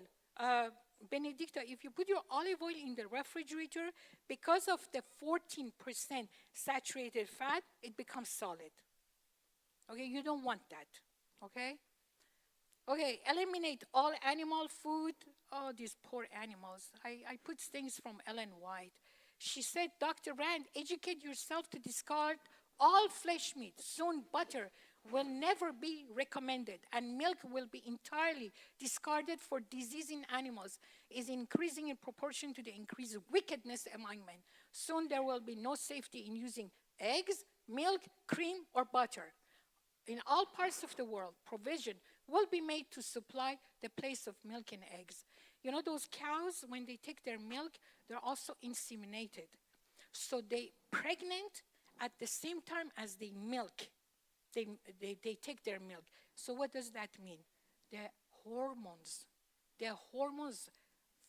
Speaker 2: Benedicta, if you put your olive oil in the refrigerator, because of the 14% saturated fat, it becomes solid. Okay, you don't want that. Okay? Okay, eliminate all animal food. Oh, these poor animals. I put things from Ellen White. She said, Dr. Rand, educate yourself to discard all flesh meat. Soon butter will never be recommended, and milk will be entirely discarded for disease in animals is increasing in proportion to the increased wickedness among men. Soon there will be no safety in using eggs, milk, cream, or butter. In all parts of the world, provision will be made to supply the place of milk and eggs. You know, those cows, when they take their milk, they're also inseminated. So they pregnant at the same time as they milk. They take their milk. So what does that mean? The hormones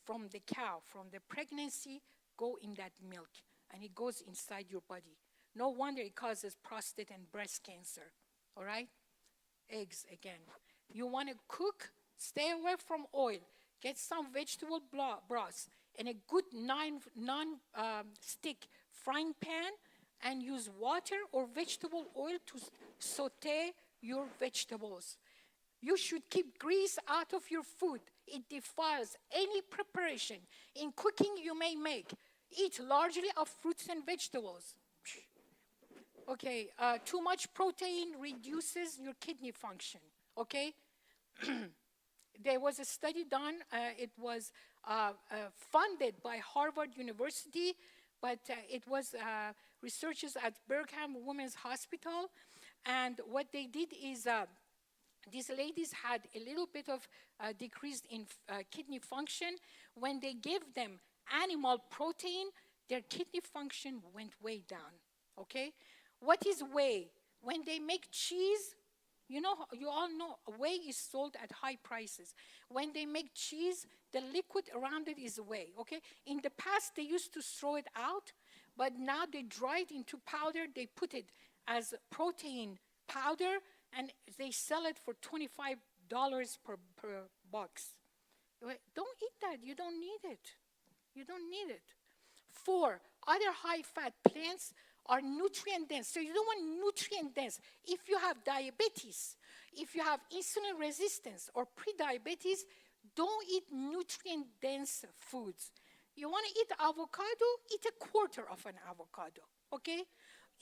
Speaker 2: from the cow, from the pregnancy, go in that milk, and it goes inside your body. No wonder it causes prostate and breast cancer. All right? Eggs again. You want to cook? Stay away from oil. Get some vegetable broth and a good non-stick frying pan, and use water or vegetable oil to saute your vegetables. You should keep grease out of your food. It defiles any preparation in cooking you may make. Eat largely of fruits and vegetables. Okay, too much protein reduces your kidney function, okay? There was a study done. It was funded by Harvard University, but it was researchers at Brigham Women's Hospital. And what they did is these ladies had a little bit of decrease in kidney function. When they gave them animal protein, their kidney function went way down, okay? What is whey? When they make cheese, you all know whey is sold at high prices. When they make cheese, the liquid around it is whey, okay? In the past, they used to throw it out, but now they dry it into powder. They put it as protein powder, and they sell it for $25 per box. Don't eat that. You don't need it. You don't need it. 4, other high-fat plants are nutrient dense. So you don't want nutrient dense. If you have diabetes, if you have insulin resistance or pre-diabetes, don't eat nutrient dense foods. You want to eat avocado? Eat a quarter of an avocado, okay?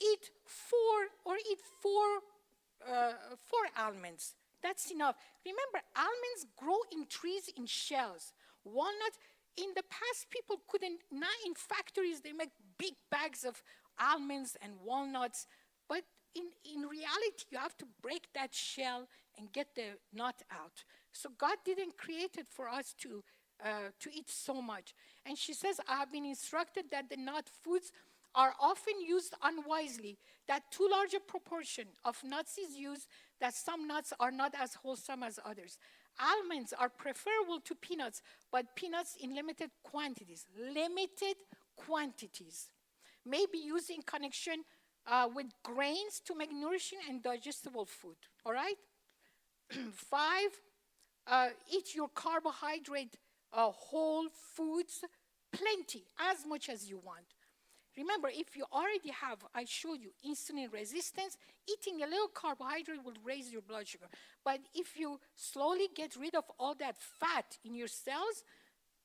Speaker 2: Eat 4 almonds. That's enough. Remember, almonds grow in trees in shells. Walnuts. In the past, people couldn't, now in factories, they make big bags of almonds and walnuts. But in reality, you have to break that shell and get the nut out. So God didn't create it for us to eat so much. And she says, I have been instructed that the nut foods are often used unwisely, that too large a proportion of nuts is used, that some nuts are not as wholesome as others. Almonds are preferable to peanuts, but peanuts in limited quantities. Limited quantities. May be used in connection with grains to make nourishing and digestible food. All right? 5, eat your carbohydrate whole foods plenty, as much as you want. Remember, if you already have, I showed you, insulin resistance, eating a little carbohydrate will raise your blood sugar. But if you slowly get rid of all that fat in your cells,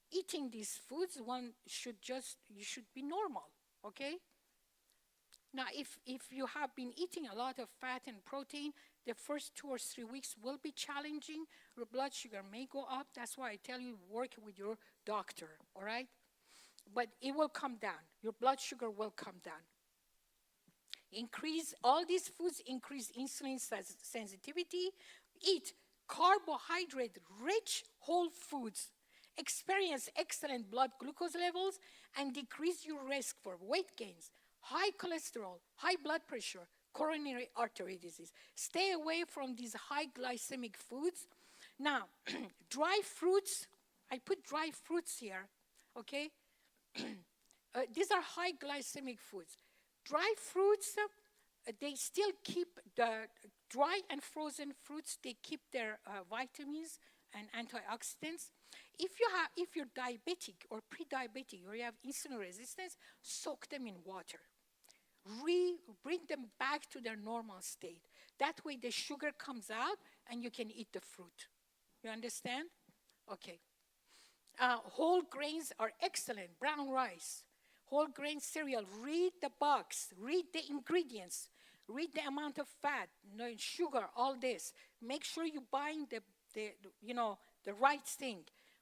Speaker 2: eating these foods, you should be normal, okay? Now, if you have been eating a lot of fat and protein, the first 2 or 3 weeks will be challenging. Your blood sugar may go up. That's why I tell you, work with your doctor, all right? But it will come down. Your blood sugar will come down. All these foods increase insulin sensitivity. Eat carbohydrate-rich whole foods. Experience excellent blood glucose levels and decrease your risk for weight gains, high cholesterol, high blood pressure, coronary artery disease. Stay away from these high glycemic foods. Now, dry fruits, I put dry fruits here, okay? These are high glycemic foods. Dry fruits, they still keep the dry and frozen fruits, they keep their vitamins and antioxidants. If you're diabetic or pre-diabetic or you have insulin resistance, soak them in water. Bring them back to their normal state. That way the sugar comes out and you can eat the fruit. You understand? Okay. Whole grains are excellent. Brown rice, whole grain cereal. Read the box. Read the ingredients. Read the amount of fat, sugar, all this. Make sure you're buying the right thing.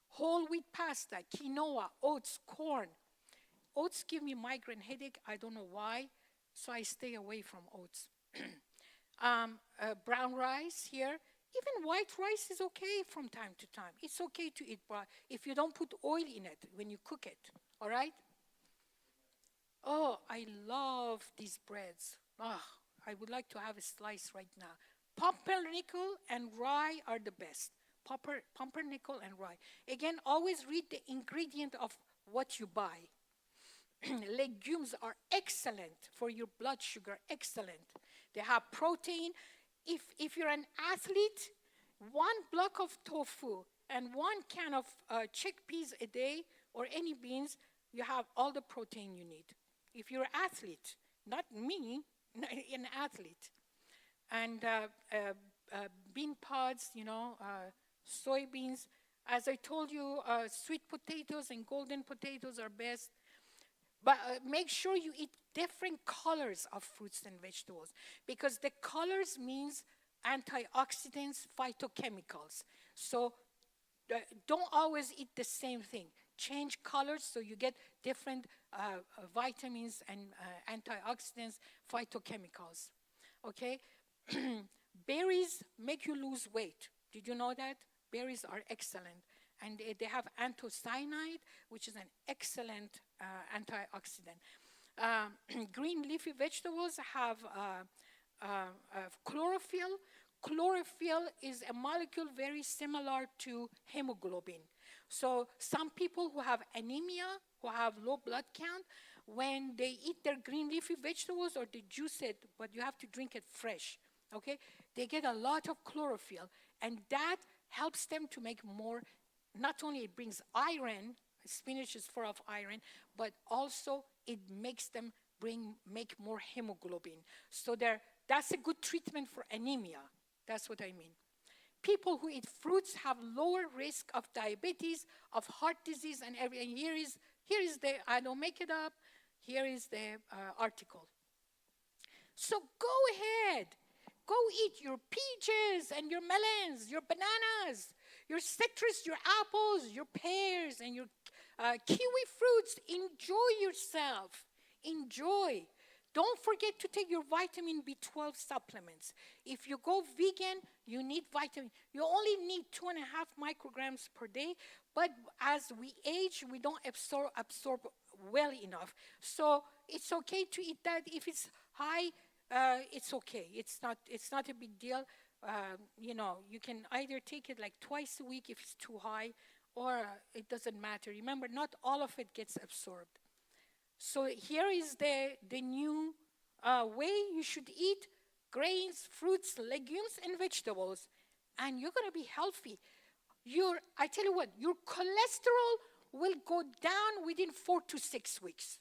Speaker 2: Whole wheat pasta, quinoa, oats, corn. Oats give me migraine headache. I don't know why, so I stay away from oats. Brown rice here. Even white rice is okay from time to time. It's okay to eat brown if you don't put oil in it when you cook it, all right? Oh, I love these breads. Oh, I would like to have a slice right now. Pumpernickel and rye are the best. Pumpernickel and rye. Again, always read the ingredient of what you buy. Legumes are excellent for your blood sugar, excellent. They have protein. If you're an athlete, 1 block of tofu and 1 can of chickpeas a day or any beans, you have all the protein you need. If you're an athlete, not me, an athlete. And bean pods, soybeans. As I told you, sweet potatoes and golden potatoes are best. But make sure you eat different colors of fruits and vegetables, because the colors means antioxidants, phytochemicals. So don't always eat the same thing. Change colors so you get different vitamins and antioxidants, phytochemicals. Okay? Berries make you lose weight. Did you know that? Berries are excellent. And they have anthocyanide, which is an excellent antioxidant. Green leafy vegetables have chlorophyll. Chlorophyll is a molecule very similar to hemoglobin. So some people who have anemia, who have low blood count, when they eat their green leafy vegetables or they juice it, but you have to drink it fresh, okay? They get a lot of chlorophyll, and that helps them to make more. Not only it brings iron, spinach is full of iron, but also it makes them make more hemoglobin. So that's a good treatment for anemia. That's what I mean. People who eat fruits have lower risk of diabetes, of heart disease, and everything. Here is the, I don't make it up, here is the article. So go ahead. Go eat your peaches and your melons, your bananas, your citrus, your apples, your pears, and your kiwi fruits. Enjoy yourself. Enjoy. Don't forget to take your vitamin B12 supplements. If you go vegan, you need vitamin. You only need 2.5 micrograms per day, but as we age, we don't absorb well enough. So it's okay to eat that. If it's high, it's okay. It's not a big deal. You can either take it like twice a week if it's too high, or it doesn't matter. Remember, not all of it gets absorbed. So here is the new way you should eat: grains, fruits, legumes, and vegetables. And you're going to be healthy. I tell you what, your cholesterol will go down within 4 to 6 weeks.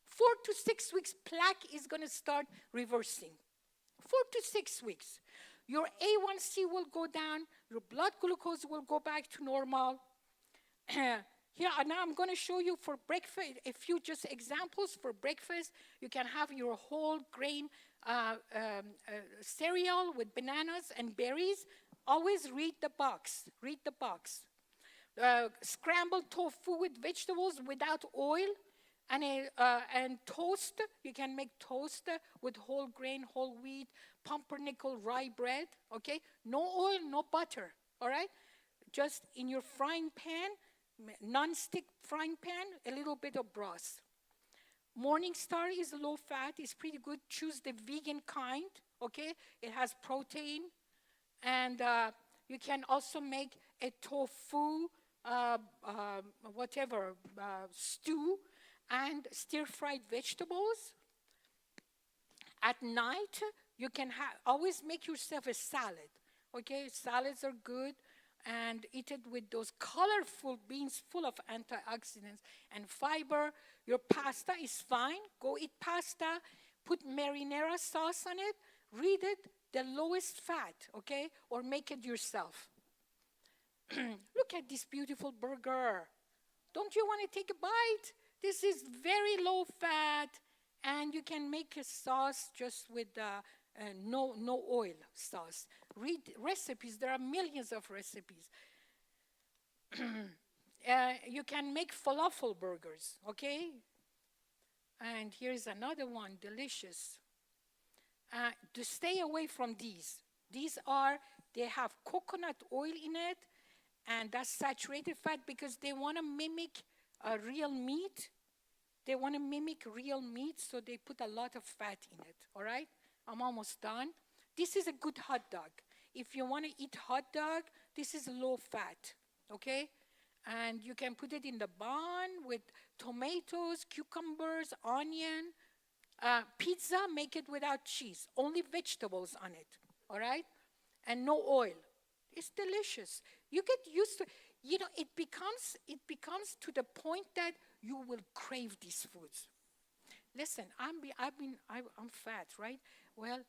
Speaker 2: 4 to 6 weeks, plaque is going to start reversing. 4 to 6 weeks. Your A1C will go down. Your blood glucose will go back to normal. Here, now I'm going to show you for breakfast, a few just examples for breakfast. You can have your whole grain cereal with bananas and berries. Always read the box. Read the box. Scrambled tofu with vegetables without oil, and toast. You can make toast with whole grain, whole wheat, pumpernickel, rye bread. Okay, no oil, no butter. All right, just in your frying pan, non-stick frying pan, a little bit of broth. Morning Star is low fat. It's pretty good. Choose the vegan kind. Okay, it has protein, and you can also make a tofu, stew, and stir-fried vegetables. At night, you can always make yourself a salad. Okay, salads are good. And eat it with those colorful beans full of antioxidants and fiber. Your pasta is fine. Go eat pasta. Put marinara sauce on it. Read it, the lowest fat, okay? Or make it yourself. Look at this beautiful burger. Don't you want to take a bite? This is very low fat, and you can make a sauce just with no oil sauce. Read recipes. There are millions of recipes. You can make falafel burgers, okay? And here's another one, delicious. To stay away from these. They have coconut oil in it, and that's saturated fat because they want to mimic real meat. They want to mimic real meat, so they put a lot of fat in it, all right? I'm almost done. This is a good hot dog. If you want to eat hot dog, this is low fat, okay? And you can put it in the bun with tomatoes, cucumbers, onion. Pizza, make it without cheese. Only vegetables on it, all right? And no oil. It's delicious. You get used to, it becomes to the point that you will crave these foods. Listen, I'm fat, right? Well,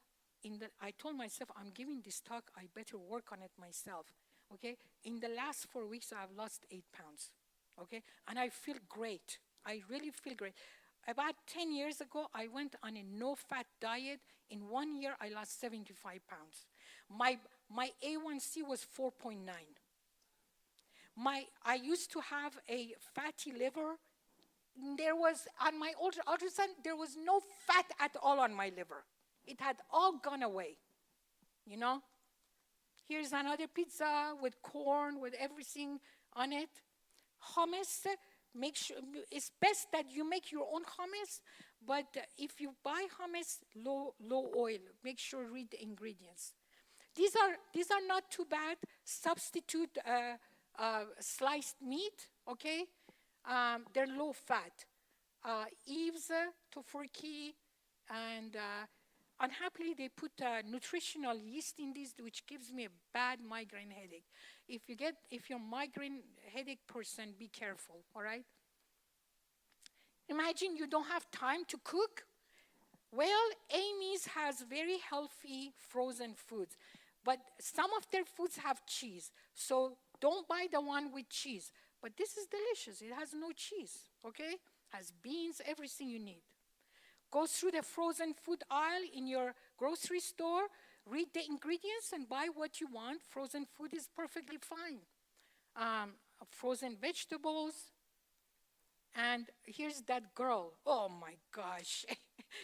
Speaker 2: I told myself, I'm giving this talk, I better work on it myself, okay? In the last 4 weeks, I've lost 8 pounds, okay? And I feel great. I really feel great. About 10 years ago, I went on a no-fat diet. In 1 year, I lost 75 pounds. My A1C was 4.9. I used to have a fatty liver. There was, on my ultrasound, there was no fat at all on my liver. It had all gone away, Here's another pizza with corn, with everything on it. Hummus, make sure, it's best that you make your own hummus, but if you buy hummus, low oil. Make sure read the ingredients. These are not too bad. Substitute sliced meat, okay? They're low fat. Eve's, tofurkey, and unhappily they put nutritional yeast in these, which gives me a bad migraine headache. If you're a migraine headache person, be careful, all right? Imagine you don't have time to cook. Well, Amy's has very healthy frozen foods, but some of their foods have cheese, so don't buy the one with cheese. But this is delicious. It has no cheese, okay? Has beans, everything you need. Go through the frozen food aisle in your grocery store. read the ingredients and buy what you want. Frozen food is perfectly fine. Frozen vegetables. And here's that girl. Oh my gosh.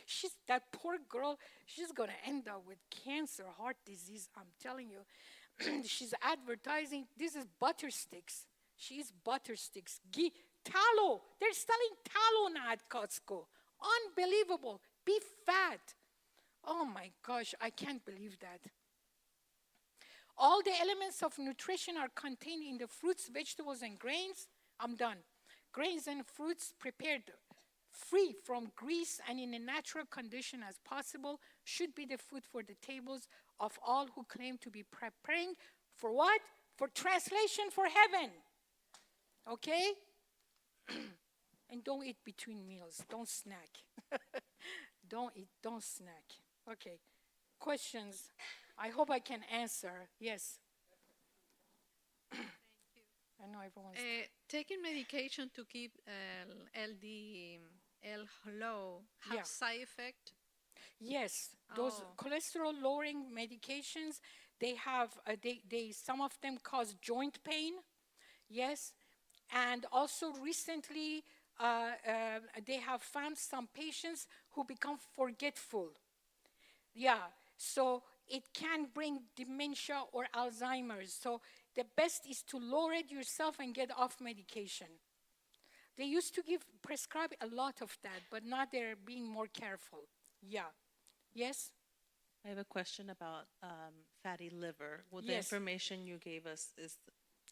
Speaker 2: She's that poor girl. She's going to end up with cancer, heart disease. I'm telling you. She's advertising. This is butter sticks. She is butter sticks. Tallow. They're selling tallow now at Costco. Unbelievable. Be fat. Oh my gosh, I can't believe that. All the elements of nutrition are contained in the fruits, vegetables, and grains. I'm done. Grains and fruits prepared free from grease and in a natural condition as possible should be the food for the tables of all who claim to be preparing for what? For translation for heaven. Okay? And don't eat between meals. Don't snack. Don't eat, don't snack. Okay. Questions? I hope I can answer. Yes. I know everyone's...
Speaker 4: Taking medication to keep LDL low have
Speaker 2: Yeah.
Speaker 4: side effect?
Speaker 2: Yes, those
Speaker 4: Oh.
Speaker 2: cholesterol-lowering medications, they have, some of them cause joint pain. Yes, and also recently, they have found some patients who become forgetful. Yeah, so it can bring dementia or Alzheimer's. So the best is to lower it yourself and get off medication. They used to prescribe a lot of that, but now they're being more careful. Yeah. Yes?
Speaker 5: I have a question about fatty liver. Well, the
Speaker 2: Yes.
Speaker 5: information you gave us is,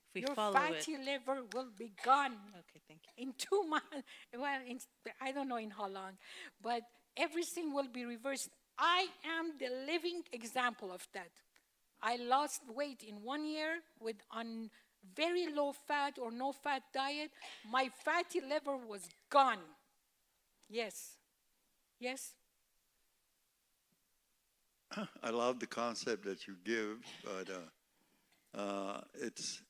Speaker 5: if we
Speaker 2: Your
Speaker 5: follow
Speaker 2: fatty
Speaker 5: it.
Speaker 2: liver will be gone
Speaker 5: Okay, thank you.
Speaker 2: in 2 months. Well, I don't know in how long, but everything will be reversed. I am the living example of that. I lost weight in 1 year with on very low fat or no fat diet. My fatty liver was gone. Yes. Yes?
Speaker 6: I love the concept that you give, but it's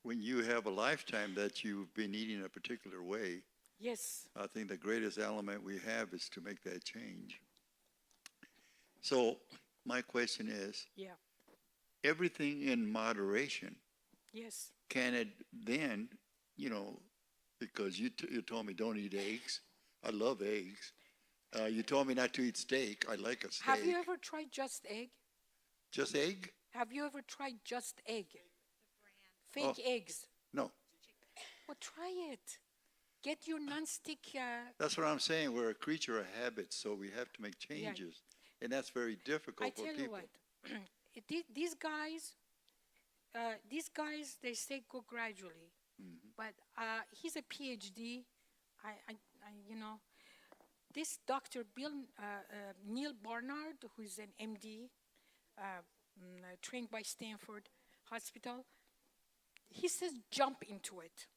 Speaker 6: when you have a lifetime that you've been eating a particular way,
Speaker 2: Yes.
Speaker 6: I think the greatest element we have is to make that change. So my question is,
Speaker 2: Yeah.
Speaker 6: everything in moderation,
Speaker 2: Yes.
Speaker 6: can it then, because you told me don't eat eggs. I love eggs. You told me not to eat steak. I like a steak.
Speaker 2: Have you ever tried just egg?
Speaker 6: Just egg?
Speaker 2: Have you ever tried just egg? Fake eggs.
Speaker 6: No.
Speaker 2: Well, try it. Get your non-stick.
Speaker 6: That's what I'm saying. We're a creature of habits, so we have to make changes. And that's very difficult
Speaker 2: I
Speaker 6: for
Speaker 2: tell you
Speaker 6: people.
Speaker 2: what, these guys, they say go gradually. But he's a PhD. This Dr. Neil Barnard, who's an MD, trained by Stanford Hospital, he says jump into it.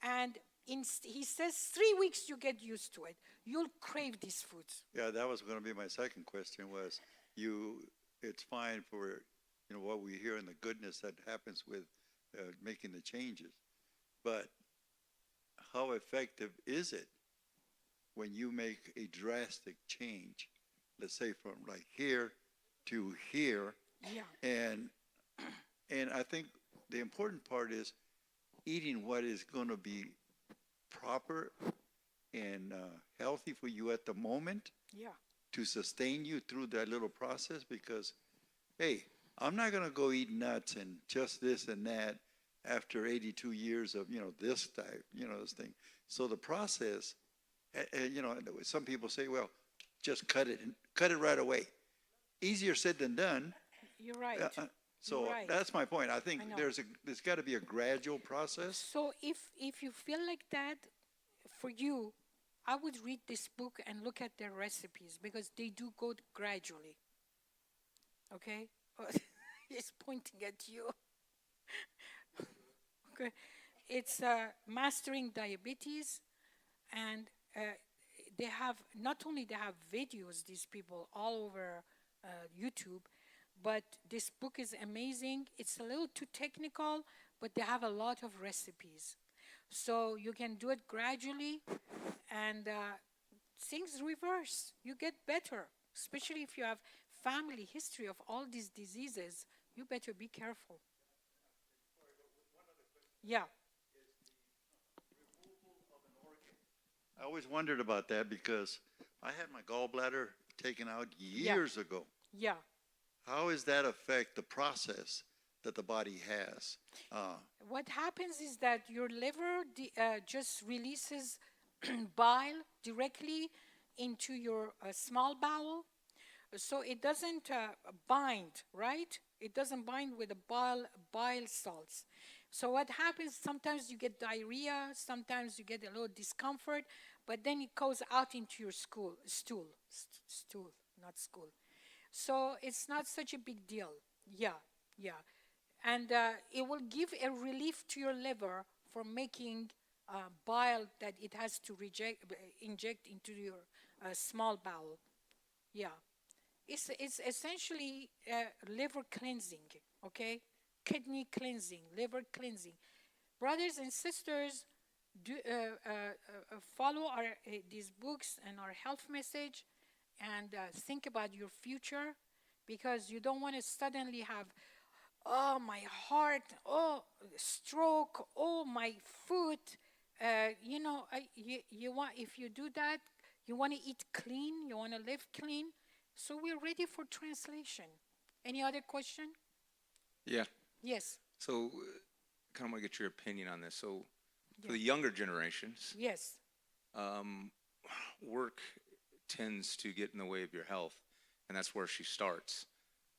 Speaker 2: And he says 3 weeks you get used to it. You'll crave these foods.
Speaker 6: Yeah, that was going to be my second question was, it's fine for, what we hear and the goodness that happens with making the changes. But how effective is it when you make a drastic change, let's say from like here to here?
Speaker 2: Yeah.
Speaker 6: And I think the important part is eating what is going to be proper and healthy for you at the moment
Speaker 2: Yeah.
Speaker 6: to sustain you through that little process. Because, hey, I'm not going to go eat nuts and just this and that after 82 years of, this type, this thing. So the process, some people say, well, just cut it right away. Easier said than done.
Speaker 2: You're right.
Speaker 6: So
Speaker 2: You're right.
Speaker 6: that's my point. I think
Speaker 2: I know.
Speaker 6: there's got to be a gradual process.
Speaker 2: So if you feel like that, for you, I would read this book and look at their recipes because they do go gradually. Okay? He's pointing at you. Okay. It's Mastering Diabetes, and they have, not only they have videos, these people, all over YouTube, but this book is amazing. It's a little too technical, but they have a lot of recipes. So you can do it gradually, and things reverse. You get better, especially if you have family history of all these diseases, you better be careful. Yeah.
Speaker 6: I always wondered about that because I had my gallbladder taken out years ago.
Speaker 2: Yeah.
Speaker 6: How does that affect the process that the body has?
Speaker 2: What happens is that your liver just releases bile directly into your small bowel. So it doesn't bind, right? It doesn't bind with the bile salts. So what happens, sometimes you get diarrhea, sometimes you get a little discomfort, but then it goes out into your stool, not school. So it's not such a big deal. Yeah, yeah. And it will give a relief to your liver for making bile that it has to inject into your small bowel. Yeah. It's essentially liver cleansing, okay? Kidney cleansing, liver cleansing. Brothers and sisters, follow these books and our health message, and think about your future, because you don't want to suddenly have, oh, my heart, oh, stroke, oh, my foot. You want, if you do that, you want to eat clean, you want to live clean. So we're ready for translation. Any other question?
Speaker 7: Yeah.
Speaker 2: Yes.
Speaker 7: So, kind of want to get your opinion on this. So, for
Speaker 2: Yeah.
Speaker 7: the younger generations,
Speaker 2: Yes.
Speaker 7: work tends to get in the way of your health, and that's where she starts.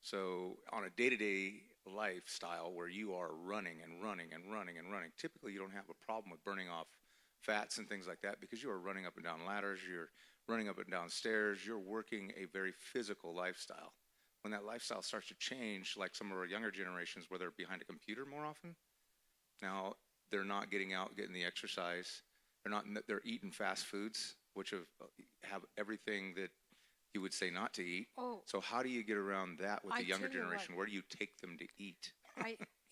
Speaker 7: So, on a day-to-day lifestyle where you are running and running and running and running, typically you don't have a problem with burning off fats and things like that because you are running up and down ladders, you're running up and down stairs, you're working a very physical lifestyle. When that lifestyle starts to change, like some of our younger generations where they're behind a computer more often, now they're not getting out, getting the exercise. They're eating fast foods, which have everything that you would say not to eat.
Speaker 2: Oh.
Speaker 7: So how do you get around that with
Speaker 2: I
Speaker 7: the younger
Speaker 2: tell you
Speaker 7: generation?
Speaker 2: what.
Speaker 7: Where do you take them to eat?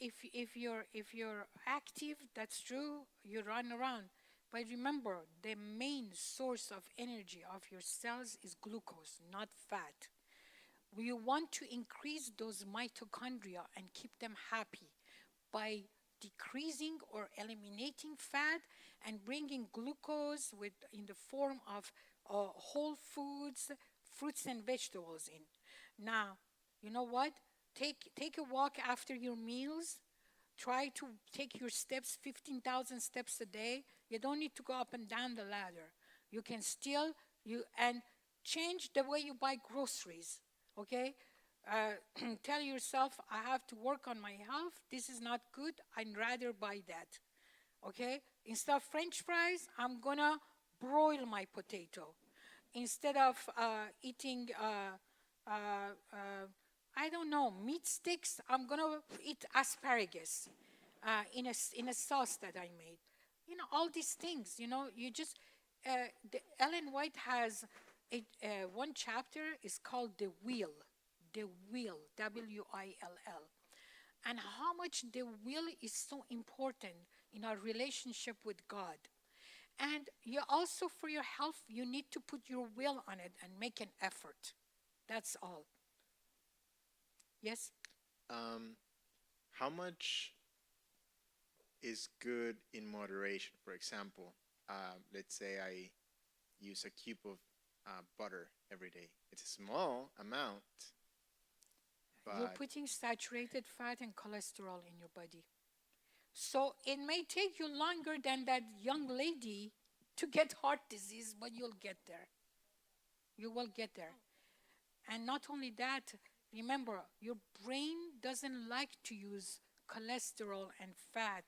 Speaker 2: If you're active, that's true. You run around, but remember, the main source of energy of your cells is glucose, not fat. You want to increase those mitochondria and keep them happy by decreasing or eliminating fat and bringing glucose in the form of whole foods, fruits and vegetables in. Now, you know what? Take a walk after your meals. Try to take your steps, 15,000 steps a day. You don't need to go up and down the ladder. You can still, and change the way you buy groceries, okay? Tell yourself, I have to work on my health. This is not good. I'd rather buy that, okay? Instead of French fries, I'm gonna broil my potato. Instead of eating, I don't know, meat sticks, I'm gonna eat asparagus in a sauce that I made. You know, all these things, you just, Ellen White has one chapter is called The Will, W-I-L-L. And how much the will is so important in our relationship with God. And you also, for your health, you need to put your will on it and make an effort. That's all. Yes?
Speaker 8: How much is good in moderation? For example, let's say I use a cube of butter every day. It's a small amount,
Speaker 2: You're
Speaker 8: but
Speaker 2: putting saturated fat and cholesterol in your body. So it may take you longer than that young lady to get heart disease, but you'll get there. You will get there. And not only that, remember, your brain doesn't like to use cholesterol and fat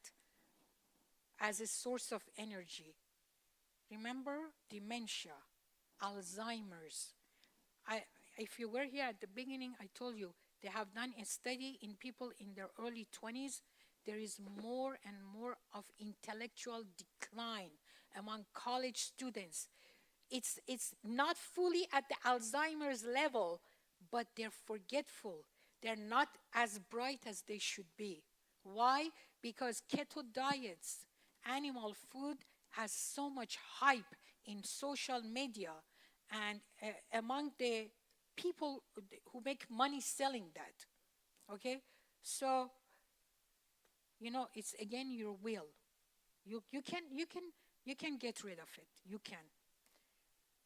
Speaker 2: as a source of energy. Remember, dementia, Alzheimer's. If you were here at the beginning, I told you they have done a study in people in their early 20s. There is more and more of intellectual decline among college students. It's not fully at the Alzheimer's level, but they're forgetful. They're not as bright as they should be. Why? Because keto diets, animal food has so much hype in social media and among the people who make money selling that. Okay? So, it's again your will. You can get rid of it. You can.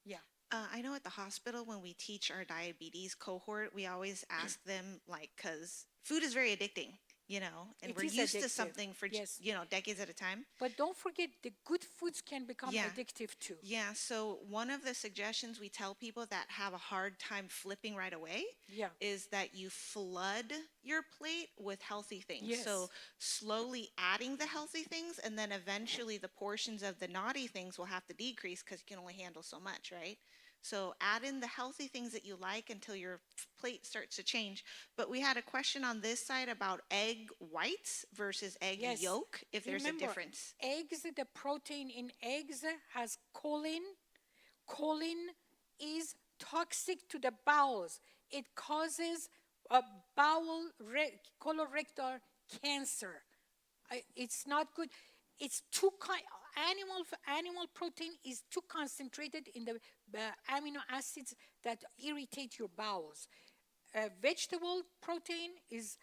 Speaker 2: Yeah.
Speaker 9: I know at the hospital when we teach our diabetes cohort, we always ask them, because food is very addicting, and
Speaker 2: It
Speaker 9: we're
Speaker 2: is
Speaker 9: used to
Speaker 2: addictive,
Speaker 9: something for,
Speaker 2: yes.
Speaker 9: decades at a time.
Speaker 2: But don't forget, the good foods can become
Speaker 9: Yeah.
Speaker 2: addictive too.
Speaker 9: Yeah, so one of the suggestions we tell people that have a hard time flipping right away
Speaker 2: Yeah.
Speaker 9: is that you flood your plate with healthy things.
Speaker 2: Yes.
Speaker 9: So slowly adding the healthy things, and then eventually the portions of the naughty things will have to decrease because you can only handle so much, right? So add in the healthy things that you like until your plate starts to change. But we had a question on this side about egg whites versus egg
Speaker 2: Yes.
Speaker 9: yolk, if there's a
Speaker 2: Remember,
Speaker 9: difference.
Speaker 2: eggs, the protein in eggs has choline. Choline is toxic to the bowels. It causes a colorectal cancer. It's not good. It's too animal protein is too concentrated in the amino acids that irritate your bowels. Vegetable protein is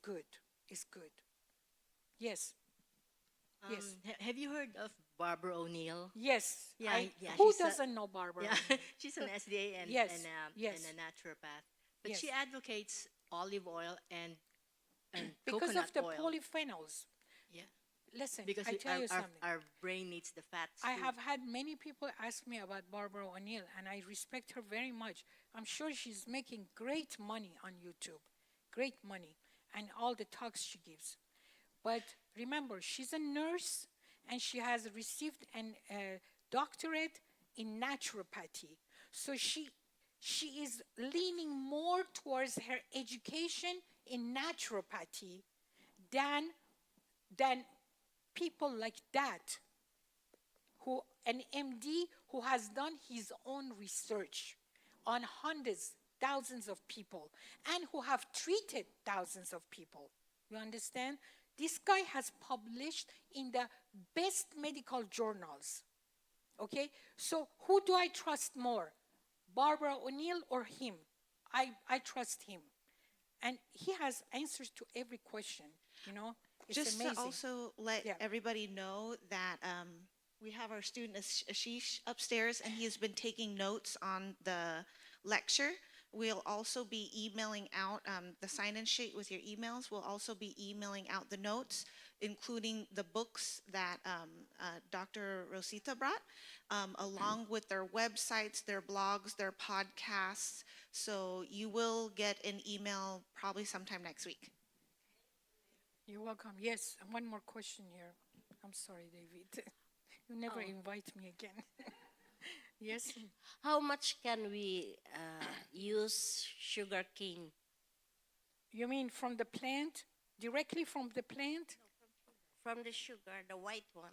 Speaker 2: good. Is good. Yes. Yes.
Speaker 10: Have you heard of Barbara O'Neill?
Speaker 2: Yes.
Speaker 10: Yeah,
Speaker 2: Who
Speaker 10: she's a-
Speaker 2: doesn't know Barbara?
Speaker 10: Yeah, she's an SDA and,
Speaker 2: Yes,
Speaker 10: and,
Speaker 2: yes.
Speaker 10: and a naturopath. But
Speaker 2: Yes.
Speaker 10: she advocates olive oil and
Speaker 2: Because
Speaker 10: coconut
Speaker 2: of the
Speaker 10: oil.
Speaker 2: polyphenols.
Speaker 10: Yeah.
Speaker 2: Listen,
Speaker 10: Because
Speaker 2: I tell you something.
Speaker 10: our brain needs the fats.
Speaker 2: I
Speaker 10: too.
Speaker 2: have had many people ask me about Barbara O'Neill, and I respect her very much. I'm sure she's making great money on YouTube, great money, and all the talks she gives. But remember, she's a nurse, and she has received a doctorate in naturopathy. So she is leaning more towards her education in naturopathy than people like that, an MD who has done his own research on hundreds, thousands of people, and who have treated thousands of people. You understand? This guy has published in the best medical journals. Okay? So who do I trust more? Barbara O'Neill or him? I trust him. And he has answers to every question, It's
Speaker 9: Just
Speaker 2: amazing.
Speaker 9: to also let
Speaker 2: Yeah.
Speaker 9: everybody know that we have our student Ashish upstairs, and he has been taking notes on the lecture. We'll also be emailing out the sign-in sheet with your emails. We'll also be emailing out the notes, including the books that Dr. Rosita brought, along with their websites, their blogs, their podcasts. So you will get an email probably sometime next week.
Speaker 2: You're welcome. Yes, and one more question here. I'm sorry, David. You never invite me again. Yes?
Speaker 10: How much can we use sugar cane?
Speaker 2: You mean from the plant? Directly from the plant?
Speaker 10: From the sugar, the white one.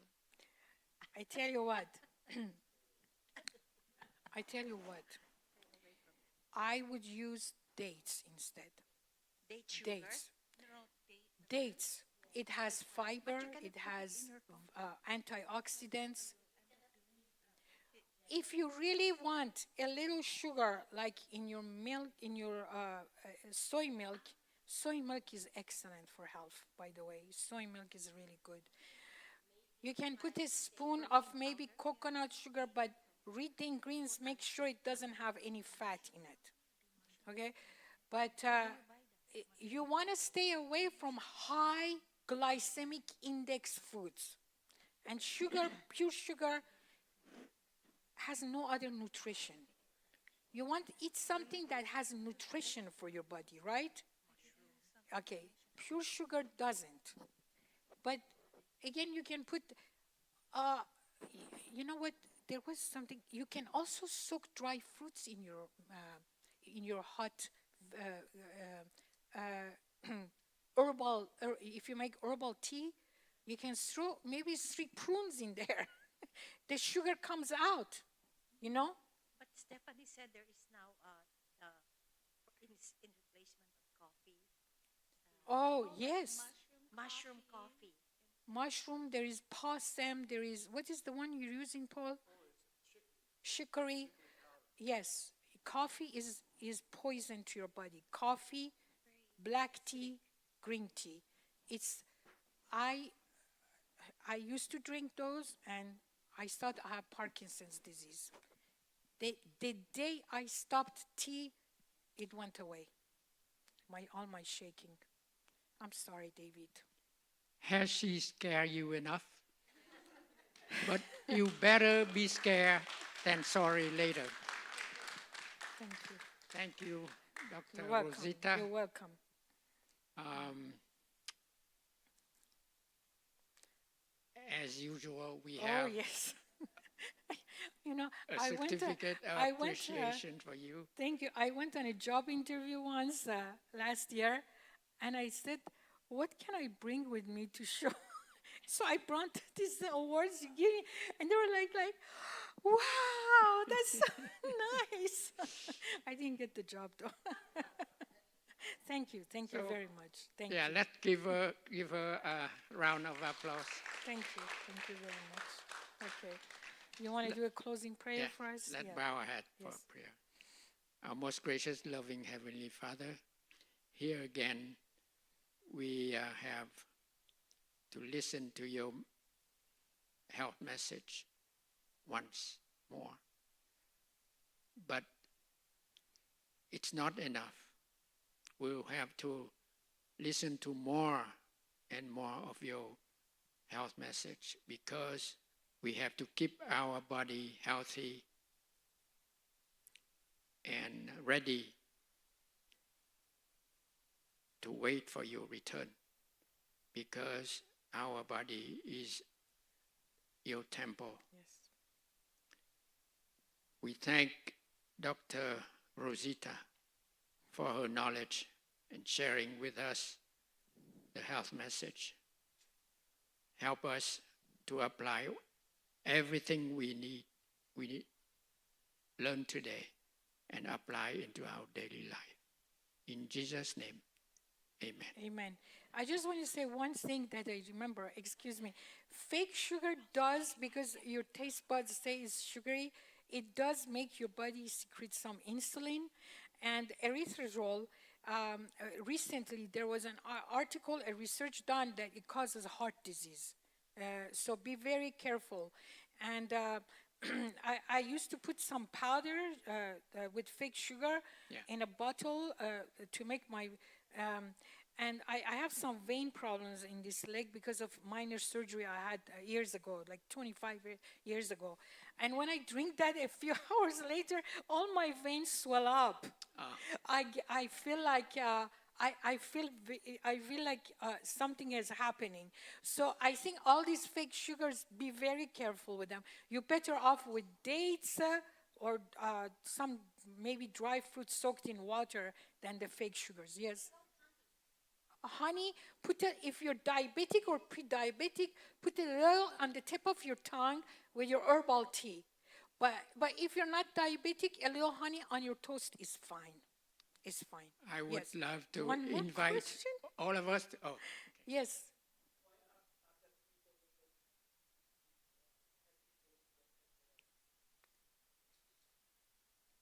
Speaker 2: I tell you what. I tell you what. I would use dates instead.
Speaker 10: Date sugar?
Speaker 2: Dates. Dates. It has fiber. It has antioxidants. If you really want a little sugar, like in your milk, in your soy milk is excellent for health, by the way. Soy milk is really good. You can put a spoon of maybe coconut sugar, but read the ingredients, make sure it doesn't have any fat in it. Okay? But you want to stay away from high glycemic index foods. And sugar, pure sugar, has no other nutrition. You want to eat something that has nutrition for your body, right? Okay, pure sugar doesn't. But again, you can put, you know what? There was something. You can also soak dry fruits in your hot herbal. If you make herbal tea, you can throw maybe 3 prunes in there. The sugar comes out.
Speaker 10: But Stephanie said there is now in replacement of coffee.
Speaker 2: Oh, yes.
Speaker 10: Mushroom coffee.
Speaker 2: Mushroom, there is possum, there is, what is the one you're using, Paul? Chicory. Yes. coffee is poison to your body. Coffee, black tea, green tea. It's I used to drink those, and I thought I have Parkinson's disease. The day I stopped tea, it went away. All my shaking. I'm sorry, David.
Speaker 1: Has she scared you enough? But you better be scared than sorry later.
Speaker 2: Thank you.
Speaker 1: Thank you, Dr.
Speaker 2: You're welcome.
Speaker 1: Rosita.
Speaker 2: You're welcome.
Speaker 1: As usual, we
Speaker 2: Oh
Speaker 1: have
Speaker 2: yes.
Speaker 1: a
Speaker 2: I went.
Speaker 1: certificate of
Speaker 2: I went.
Speaker 1: appreciation for you.
Speaker 2: Thank you. I went on a job interview once last year, and I said, "What can I bring with me to show?" So I brought these awards you give me, and they were like, "Wow, that's so nice." I didn't get the job though. Thank you
Speaker 1: So,
Speaker 2: very much. Thank
Speaker 1: Yeah,
Speaker 2: you.
Speaker 1: let's give her a round of applause.
Speaker 2: Thank you very much. Okay, you want to do a closing prayer for us?
Speaker 1: Let's
Speaker 2: Yeah.
Speaker 1: bow our head for
Speaker 2: Yes.
Speaker 1: prayer. Our most gracious, loving Heavenly Father, here again we have to listen to your health message once more. But it's not enough. We'll have to listen to more and more of your health message because we have to keep our body healthy and ready to wait for your return because our body is your temple.
Speaker 2: Yes.
Speaker 1: We thank Dr. Rosita for her knowledge and sharing with us the health message. Help us to apply everything we learn today and apply into our daily life. In Jesus' name, amen.
Speaker 2: Amen. I just want to say one thing that I remember, excuse me. Fake sugar does, because your taste buds say it's sugary, it does make your body secrete some insulin and erythritol. Recently, there was an article, a research done that it causes heart disease. So be very careful. And I used to put some powder with fake sugar in a bottle to make my... and I have some vein problems in this leg because of minor surgery I had years ago, like 25 years ago. And when I drink that, a few hours later, all my veins swell up. I feel like I feel like something is happening. So I think all these fake sugars, be very careful with them. You're better off with dates or some maybe dry fruit soaked in water than the fake sugars. Yes. Honey, if you're diabetic or pre-diabetic, put a little on the tip of your tongue with your herbal tea. But if you're not diabetic, a little honey on your toast is fine. It's fine.
Speaker 1: I would
Speaker 2: Yes.
Speaker 1: love to
Speaker 2: One more
Speaker 1: invite
Speaker 2: question?
Speaker 1: all of us.
Speaker 2: Yes.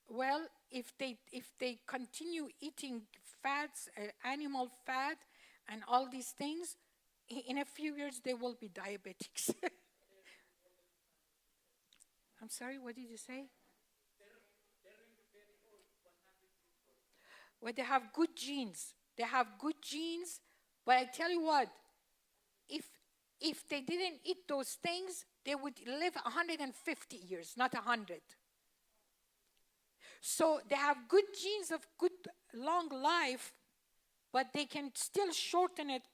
Speaker 2: Well, if they continue eating fats, animal fat, and all these things, in a few years they will be diabetics. I'm sorry, what did you say? Well, they have good genes. They have good genes, but I tell you what, if they didn't eat those things, they would live 150 years, not 100. So they have good genes of good long life, but they can still shorten it